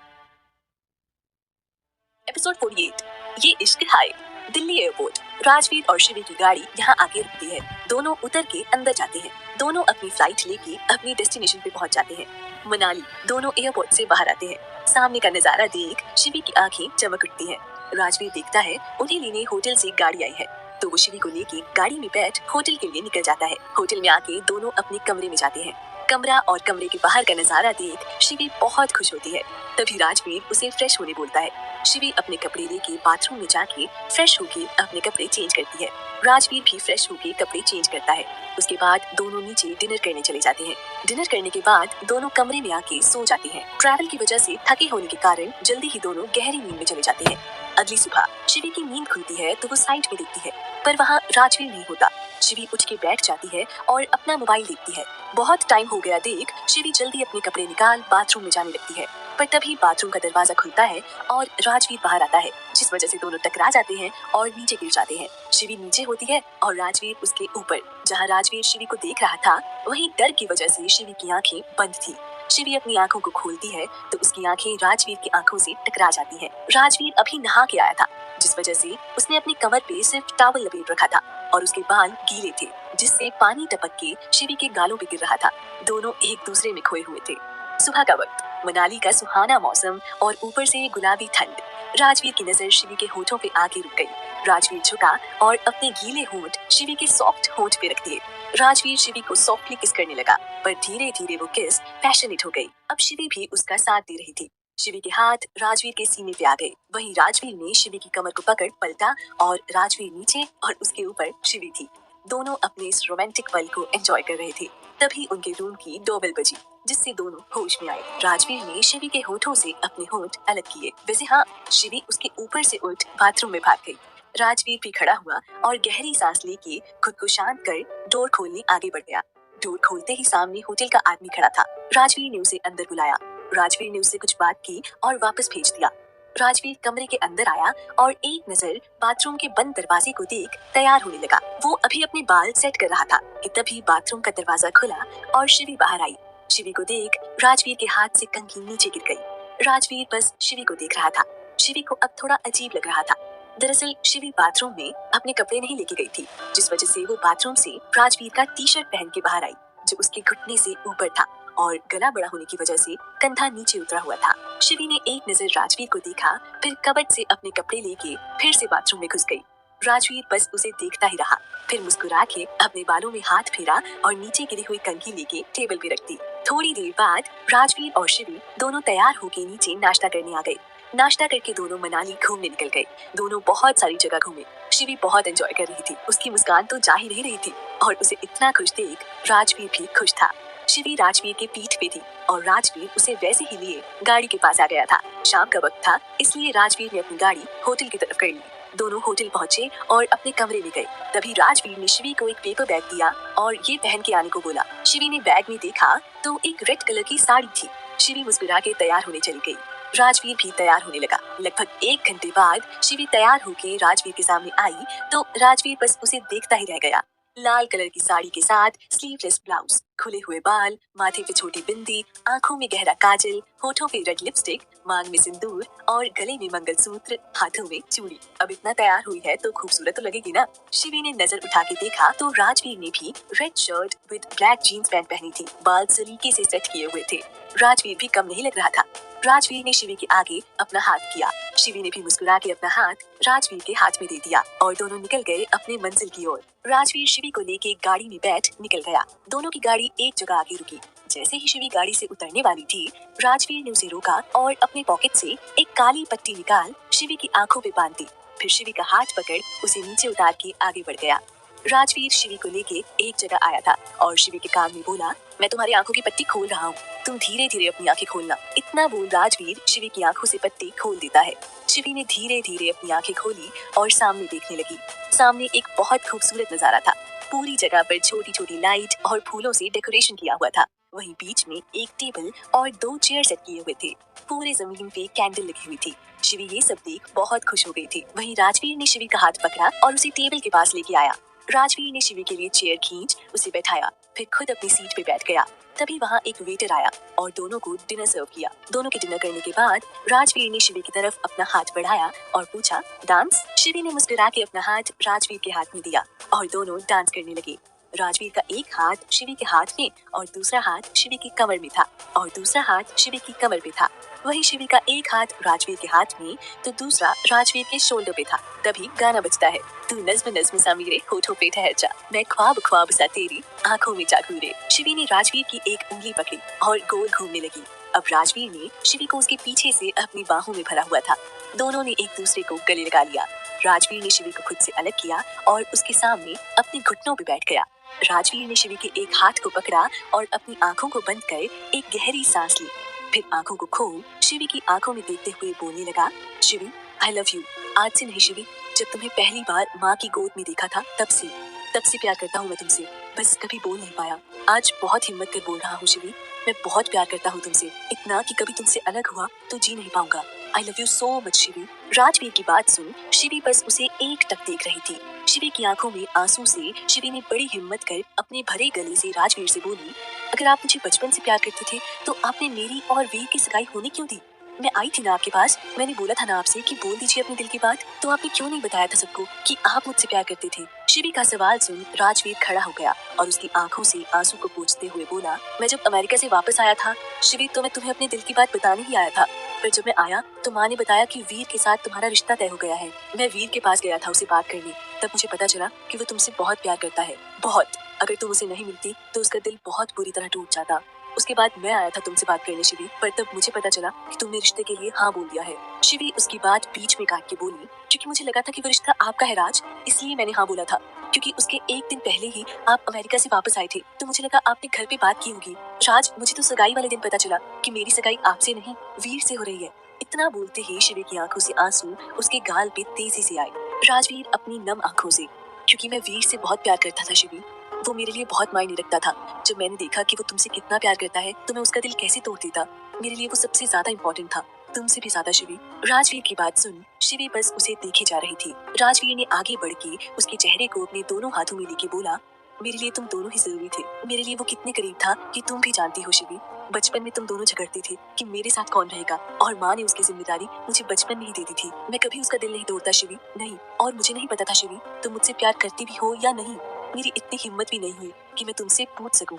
Speaker 1: एपिसोड 48, ये इश्क हाय। दिल्ली एयरपोर्ट। राजवीर और शिवी की गाड़ी यहाँ आके रुकती है। दोनों उतर के अंदर जाते हैं। दोनों अपनी फ्लाइट लेके अपनी डेस्टिनेशन पे पहुंच जाते हैं, मनाली। दोनों एयरपोर्ट से बाहर आते हैं। सामने का नजारा देख शिवी की आंखें चमक उठती हैं। राजवीर देखता है उन्हें लेने होटल से गाड़ी आई है, तो वो शिवी को लेके गाड़ी में बैठ होटल के लिए निकल जाता है। होटल में आके दोनों अपने कमरे में जाते हैं। कमरा और कमरे के बाहर का नजारा देख शिवी बहुत खुश होती है। तभी राजवीर उसे फ्रेश होने बोलता है। शिवी अपने कपड़े लेके बाथरूम में जाके फ्रेश होके अपने कपड़े चेंज करती है। राजवीर भी फ्रेश होके कपड़े चेंज करता है। उसके बाद दोनों नीचे डिनर करने चले जाते हैं। डिनर करने के बाद दोनों कमरे में आके सो जाते हैं। ट्रैवल की वजह से थके होने के कारण जल्दी ही दोनों गहरी नींद में चले जाते हैं। अगली सुबह शिवी की नींद खुलती है तो वो साइड में देखती है, पर वहाँ राजवीर नहीं होता। शिवी उठ के बैठ जाती है और अपना मोबाइल देखती है। बहुत टाइम हो गया देख शिवी जल्दी अपने कपड़े निकाल बाथरूम में जाने लगती है, पर तभी बाथरूम का दरवाजा खुलता है और राजवीर बाहर आता है, जिस वजह से दोनों टकरा जाते हैं और नीचे गिर जाते हैं। शिवी नीचे होती है और राजवीर उसके ऊपर। जहाँ राजवीर शिवी को देख रहा था वहीं डर की वजह से शिवी की आंखें बंद थी। शिवी अपनी आंखों को खोलती है तो उसकी आंखें राजवीर की आंखों से टकरा जाती हैं। राजवीर अभी नहा के आया था, जिस वजह से उसने अपनी कमर पे सिर्फ टॉवल लपेट रखा था और उसके बाल गीले थे, जिससे पानी टपक के शिवी के गालों पे गिर रहा था। दोनों एक दूसरे में खोए हुए थे। सुबह का वक्त, मनाली का सुहाना मौसम और ऊपर से गुलाबी ठंड। राजवीर की नजर शिवी के होठों पे आके रुक गई। राजवीर झुका और अपने गीले होंठ शिवी के सॉफ्ट होंठ पे रख दिए। राजवीर शिवी को सॉफ्टली किस करने लगा, पर धीरे धीरे वो किस पैशनेट हो गई। अब शिवी भी उसका साथ दे रही थी। शिवी के हाथ राजवीर के सीने पे आ गए। वहीं राजवीर ने शिवी की कमर को पकड़ पलटा और राजवीर नीचे और उसके ऊपर शिवी थी। दोनों अपने इस रोमांटिक पल को एंजॉय कर रहे थे। तभी उनके रूम की डोरबेल बजी, जिससे दोनों होश में आए। राजवीर ने शिवी के होठों से अपने होठ अलग किए। वैसे हाँ, शिवी उसके ऊपर से उठ बाथरूम में भाग गई। राजवीर भी खड़ा हुआ और गहरी सांस लेके खुद को शांत कर डोर खोलने आगे बढ़ गया। डोर खोलते ही सामने होटल का आदमी खड़ा था। राजवीर ने उसे अंदर बुलाया। राजवीर ने उससे कुछ बात की और वापस भेज दिया। राजवीर कमरे के अंदर आया और एक नजर बाथरूम के बंद दरवाजे को देख तैयार होने लगा। वो अभी अपने बाल सेट कर रहा था कि तभी बाथरूम का दरवाजा खुला और शिवी बाहर आई। शिवी को देख राजवीर के हाथ से कंघी नीचे गिर गई। राजवीर बस शिवी को देख रहा था। शिवी को अब थोड़ा अजीब लग रहा था। दरअसल शिवी बाथरूम में अपने कपड़े नहीं लेके गई थी, जिस वजह से वो बाथरूम से राजवीर का टी शर्ट पहन के बाहर आई, जो उसके घुटने से ऊपर था और गला बड़ा होने की वजह से कंधा नीचे उतरा हुआ था। शिवी ने एक नजर राजवीर को देखा, फिर कबर्ड से अपने कपड़े लेके फिर से बाथरूम में घुस गई। राजवीर बस उसे देखता ही रहा, फिर मुस्कुरा के अपने बालों में हाथ फेरा और नीचे गिरी हुई कंघी लेके टेबल पे रख दी। थोड़ी देर बाद राजवीर और शिवी दोनों तैयार होके नीचे नाश्ता करने आ गए। नाश्ता करके दोनों मनाली घूमने निकल गए। दोनों बहुत सारी जगह घूमे। शिवी बहुत एंजॉय कर रही थी। उसकी मुस्कान तो जा ही नहीं रही थी और उसे इतना खुश देख राजवीर भी खुश था। शिवी राजवीर के पीठ पे थी और राजवीर उसे वैसे ही लिए गाड़ी के पास आ गया था। शाम का वक्त था, इसलिए राजवीर ने अपनी गाड़ी होटल की तरफ कर ली। दोनों होटल पहुंचे और अपने कमरे में गए। तभी राजवीर ने शिवी को एक पेपर बैग दिया और ये पहन के आने को बोला। शिवी ने बैग में देखा तो एक रेड कलर की साड़ी थी। शिवी मुस्कुरा के तैयार होने चली गई। राजवीर भी तैयार होने लगा। लगभग 1 घंटे बाद शिवी तैयार होके राजवीर के सामने आई तो राजवीर बस उसे देखता ही रह गया। लाल कलर की साड़ी के साथ स्लीवलेस ब्लाउज, खुले हुए बाल, माथे पे छोटी बिंदी, आंखों में गहरा काजल, होठों पे रेड लिपस्टिक, मांग में सिंदूर और गले में मंगलसूत्र, हाथों में चूड़ी। अब इतना तैयार हुई है तो खूबसूरत तो लगेगी ना। शिवी ने नजर उठा के देखा तो राजवीर ने भी red shirt with black jeans pant पहनी थी। बाल सलीके से सेट किए हुए थे। राजवीर भी कम नहीं लग रहा था। राजवीर ने शिवी के आगे अपना हाथ किया। शिवी ने भी मुस्कुरा के अपना हाथ राजवीर के हाथ में दे दिया और दोनों निकल गए अपने मंजिल की ओर। राजवीर शिवी को लेके गाड़ी में बैठ निकल गया। दोनों की गाड़ी एक जगह आके रुकी। जैसे ही शिवी गाड़ी से उतरने वाली थी, राजवीर ने उसे रोका और अपने पॉकेट से एक काली पट्टी निकाल शिवी की आंखों पे बांध दी। फिर शिवी का हाथ पकड़ उसे नीचे उतार के आगे बढ़ गया। राजवीर शिवी को लेके एक जगह आया था और शिवी के कान में बोला, मैं तुम्हारी आंखों की पट्टी खोल रहा हूँ, तुम धीरे धीरे अपनी आंखें खोलना। इतना बोल राजवीर शिवी की आंखों से पट्टी खोल देता है। शिवी ने धीरे धीरे अपनी आंखें खोली और सामने देखने लगी। सामने एक बहुत खूबसूरत नजारा था। पूरी जगह पर छोटी छोटी लाइट और फूलों से डेकोरेशन किया हुआ था। वहीं बीच में एक टेबल और 2 चेयर सेट किए हुए थे। पूरे जमीन पे कैंडल लगी हुई थी। शिवी ये सब देख बहुत खुश हो गई थी। वहीं राजवीर ने शिवी का हाथ पकड़ा और उसे टेबल के पास लेके आया। राजवीर ने शिवी के लिए चेयर खींच उसे बैठाया, फिर खुद अपनी सीट पे बैठ गया। तभी वहाँ एक वेटर आया और दोनों को डिनर सर्व किया। दोनों के डिनर करने के बाद राजवीर ने शिवी की तरफ अपना हाथ बढ़ाया और पूछा, डांस? शिवी ने मुस्कुरा के अपना हाथ राजवीर के हाथ में दिया और दोनों डांस करने लगे। राजवीर का एक हाथ शिवी के हाथ में और दूसरा हाथ शिवी की कमर में था और दूसरा हाथ शिवी की कमर पे था। वहीं शिवी का एक हाथ राजवीर के हाथ में तो दूसरा राजवीर के शोल्डर पे था। तभी गाना बजता है, तू नज्म नज्म सा मेरे होठों पे ठहर जा, मैं ख्वाब ख्वाब सा तेरी आंखों में जागू रे। शिवी ने राजवीर की एक उंगली पकड़ी और गोल घूमने लगी। अब राजवीर ने शिवी को उसके पीछे से अपनी बाहों में भरा हुआ था। दोनों ने एक दूसरे को गले लगा लिया। राजवीर ने शिवी को खुद से अलग किया और उसके सामने अपने घुटनों पे बैठ गया। राजवीर ने शिवी के एक हाथ को पकड़ा और अपनी आंखों को बंद कर एक गहरी सांस ली। फिर आंखों को खोल शिवी की आंखों में देखते हुए बोलने लगा, शिवी आई लव यू। आज से नहीं शिवी, जब तुम्हें पहली बार माँ की गोद में देखा था तब से प्यार करता हूँ मैं तुमसे। बस कभी बोल नहीं पाया। आज बहुत हिम्मत कर बोल रहा हूँ शिवी, मैं बहुत प्यार करता हूँ तुमसे, इतना कि कभी तुमसे अलग हुआ तो जी नहीं पाऊंगा। I love you so much Shivi. Rajveer की बात सुन शिवी बस उसे एक टक देख रही थी। शिवी की आंखों में आंसू से शिवी ने बड़ी हिम्मत कर अपने भरे गले से राजवीर से बोली, अगर आप मुझे बचपन से प्यार करते थे तो आपने मेरी और वीर की सगाई होने क्यों दी? मैं आई थी ना आपके पास, मैंने बोला था ना आपसे कि बोल दीजिए अपने दिल की बात, तो आपने क्यों नहीं बताया था सबको कि आप मुझसे प्यार करते थे? शिवी का सवाल सुन राजवीर खड़ा हो गया और उसकी आंखों से आंसू को पोंछते हुए बोला, मैं जब अमेरिका से वापस आया था शिवी तो मैं तुम्हें अपने दिल की बात बताने ही आया था। फिर जब मैं आया तो माँ ने बताया कि वीर के साथ तुम्हारा रिश्ता तय हो गया है। मैं वीर के पास गया था उसे बात करने, तब मुझे पता चला कि वो तुमसे बहुत प्यार करता है, बहुत। अगर तुम उसे नहीं मिलती तो उसका दिल बहुत बुरी तरह टूट जाता। उसके बाद मैं आया था तुमसे बात करने शिवी, पर तब मुझे पता चला कि तुमने रिश्ते के लिए हाँ बोल दिया है। शिवी उसकी बात बीच में काट के बोली, क्योंकि मुझे लगा था कि वो रिश्ता आपका है राज, इसलिए मैंने हाँ बोला था। क्योंकि उसके एक दिन पहले ही आप अमेरिका से वापस आए थे तो मुझे लगा आपने घर पे बात की होगी। राज, मुझे तो सगाई वाले दिन पता चला कि मेरी सगाई आपसे नहीं वीर से हो रही है। इतना बोलते ही शिवी की आंखों से आंसू उसके गाल पे तेजी से आए। राजवीर अपनी नम आंखों से, क्योंकि मैं वीर से बहुत प्यार करता था शिवी, वो मेरे लिए बहुत मायने रखता था। जब मैंने देखा कि वो तुमसे कितना प्यार करता है तो मैं उसका दिल कैसे तोड़ देता। मेरे लिए वो सबसे ज्यादा इम्पोर्टेंट था, तुमसे भी ज्यादा शिवी। राजवीर की बात सुन शिवी बस उसे देखे जा रही थी। राजवीर ने आगे बढ़ के उसके चेहरे को अपने दोनों हाथों में लेके बोला, मेरे लिए तुम दोनों ही जरूरी थे। मेरे लिए वो कितने करीब था कि तुम भी जानती हो शिवी। बचपन में तुम दोनों झगड़ते थे कि मेरे साथ कौन रहेगा और माँ ने उसकी जिम्मेदारी मुझे बचपन में ही दे दी थी। मैं कभी उसका दिल नहीं तोड़ता शिवी, नहीं। और मुझे नहीं पता था शिवी तुम मुझसे प्यार करती भी हो या नहीं। मेरी इतनी हिम्मत भी नहीं हुई कि मैं तुमसे पूछ सकूं।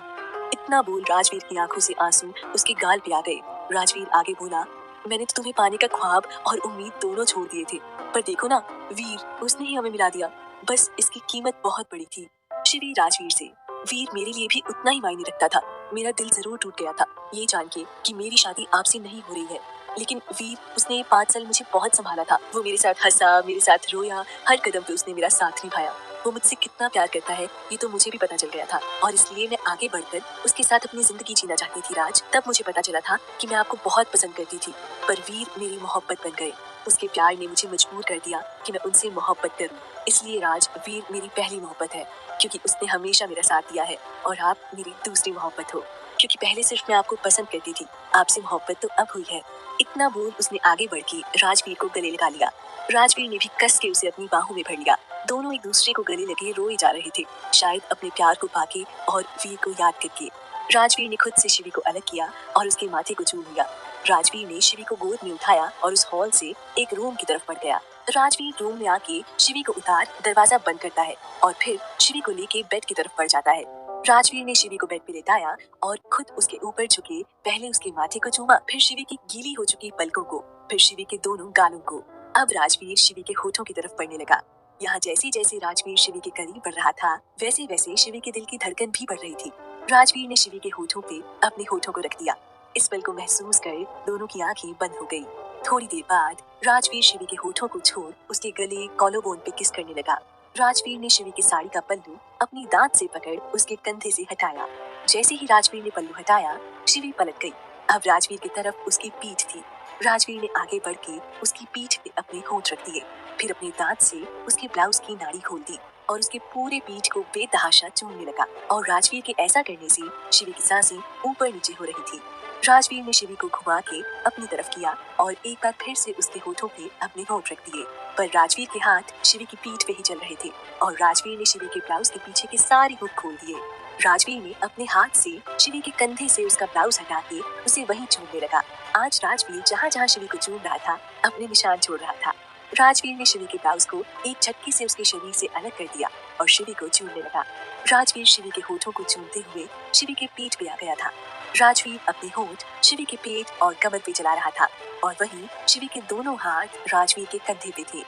Speaker 1: इतना बोल राजवीर की आंखों से आंसू उसके गाल पे आ गए। राजवीर आगे बोला, मैंने तो तुम्हें पाने का ख्वाब और उम्मीद दोनों छोड़ दिए थे, पर देखो ना वीर, उसने ही हमें मिला दिया। बस इसकी कीमत बहुत बड़ी थी। शिवी राजवीर से, वीर मेरे लिए भी उतना ही मायने रखता था। मेरा दिल जरूर टूट गया था ये जान के कि मेरी शादी आपसे नहीं हो रही है, लेकिन वीर, उसने 5 साल मुझे बहुत संभाला था। वो मेरे साथ हंसा, मेरे साथ रोया, हर कदम पे उसने मेरा साथ निभाया। वो मुझसे कितना प्यार करता है ये तो मुझे भी पता चल गया था, और इसलिए मैं आगे बढ़कर उसके साथ अपनी जिंदगी जीना चाहती थी। राज, तब मुझे पता चला था कि मैं आपको बहुत पसंद करती थी, पर वीर मेरी मोहब्बत बन गए। उसके प्यार ने मुझे मजबूर कर दिया कि मैं उनसे मोहब्बत करूं। इसलिए राज, वीर मेरी पहली मोहब्बत है, क्योंकि उसने हमेशा मेरा साथ दिया है, और आप मेरी दूसरी मोहब्बत हो, क्योंकि पहले सिर्फ मैं आपको पसंद करती थी, आपसे मोहब्बत तो अब हुई है। इतना बोल उसने आगे बढ़ के राजवीर को गले लगा लिया। राजवीर ने भी कस के उसे अपनी बाहों में भर लिया। दोनों एक दूसरे को गले लगे रोए जा रहे थे, शायद अपने प्यार को पाके और वीर को याद करके। राजवीर ने खुद से शिवी को अलग किया और उसके माथे को चूम लिया। राजवीर ने शिवी को गोद में उठाया और उस हॉल से एक रूम की तरफ बढ़ गया। राजवीर रूम में आके शिवी को उतार दरवाजा बंद करता है और फिर शिवी को लेके बेड की तरफ बढ़ जाता है। राजवीर ने शिवी को बेड पे लेटाया और खुद उसके ऊपर झुके पहले उसके माथे को चूमा, फिर शिवी की गीली हो चुकी पलकों को, फिर शिवी के दोनों गालों को। अब राजवीर शिवी के होठों की तरफ बढ़ने लगा। यहाँ जैसे जैसे राजवीर शिवी के करीब बढ़ रहा था, वैसे वैसे शिवी के दिल की धड़कन भी बढ़ रही थी। राजवीर ने शिवी के होठों पे अपने होठों को रख दिया। इस पल को महसूस कर दोनों की आंखें बंद हो गई। थोड़ी देर बाद राजवीर शिवी के होठों को छोड़ उसके गले कॉलोबोन पे किस करने लगा। राजवीर ने शिवी की साड़ी का पल्लू अपनी दांत से पकड़ उसके कंधे से हटाया। जैसे ही राजवीर ने पल्लू हटाया, शिवी पलट गई। अब राजवीर की तरफ उसकी पीठ थी। राजवीर ने आगे बढ़ के उसकी पीठ पे अपने होंठ रख दिए, फिर अपने दांत से उसके ब्लाउज की नाड़ी खोल दी और उसके पूरे पीठ को बेतहाशा चूमने लगा। और राजवीर के ऐसा करने से शिवी की सांसें ऊपर नीचे हो रही थी। राजवीर ने शिवी को घुमा के अपनी तरफ किया और एक बार फिर से उसके होठों पे अपने होंठ रख दिए, पर राजवीर के हाथ शिवी की पीठ पे ही चल रहे थे और राजवीर ने शिवी के ब्लाउज के पीछे के सारे हुक खोल दिए। राजवीर ने अपने हाथ से शिवी के कंधे से उसका ब्लाउज हटा के उसे वहीं चूमने लगा। आज राजवीर जहाँ जहाँ शिवी को चूम रहा था, अपने निशान छोड़ रहा था। राजवीर ने शिवी के ब्लाउज को एक झटके से उसके शरीर से अलग कर दिया और शिवी को चूमने लगा। राजवीर शिवी के होठों को चूमते हुए शिवी के पीठ पे आ गया था। राजवीर अपने होंठ शिवी के पेट और कमर पे चला रहा था और वहीं शिवी के दोनों हाथ राजवीर के कंधे पे थे।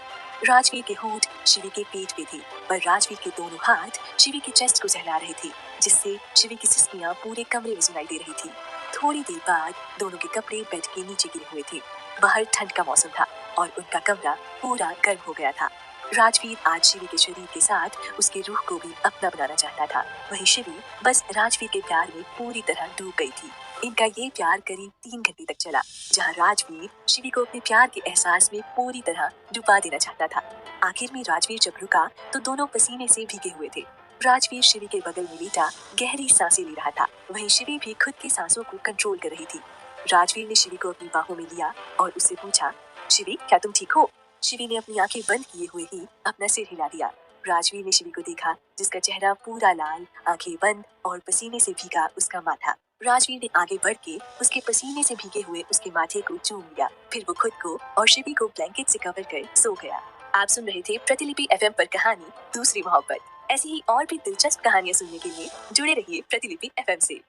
Speaker 1: राजवीर के होंठ शिवी के पेट पे थे, पर राजवीर के दोनों हाथ शिवी के चेस्ट को सहला रहे थे, जिससे शिवी की सिसकियां पूरे कमरे में सुनाई दे रही थी। थोड़ी देर बाद दोनों के कपड़े बेड के नीचे गिरे हुए थे। बाहर ठंड का मौसम था और उनका कमरा पूरा गर्म हो गया था। राजवीर आज शिवी के शरीर के साथ उसकी रूह को भी अपना बनाना चाहता था। वहीं शिवी बस राजवीर के प्यार में पूरी तरह डूब गई थी। इनका ये प्यार करीब 3 घंटे तक चला, जहां राजवीर शिवी को अपने प्यार के एहसास में पूरी तरह डुबा देना चाहता था। आखिर में राजवीर जब रुका तो दोनों पसीने से भीगे हुए थे। राजवीर शिवी के बगल में लेटा गहरी सांसें ले रहा था, वहीं शिवी भी खुद की सांसों को कंट्रोल कर रही थी। राजवीर ने शिवी को अपनी बाहों में लिया और उससे पूछा, शिवी क्या तुम ठीक हो? शिवी ने अपनी आंखें बंद किए हुए ही अपना सिर हिला दिया। राजवीर ने शिवी को देखा, जिसका चेहरा पूरा लाल, आंखें बंद और पसीने से भीगा उसका माथा। राजवीर ने आगे बढ़ के उसके पसीने से भीगे हुए उसके माथे को चूम लिया, फिर वो खुद को और शिवी को ब्लैंकेट से कवर कर सो गया। आप सुन रहे थे प्रतिलिपि एफएम पर कहानी दूसरी मोहब्बत। ऐसी ही और भी दिलचस्प कहानियां सुनने के लिए जुड़े रहिए प्रतिलिपि एफएम से।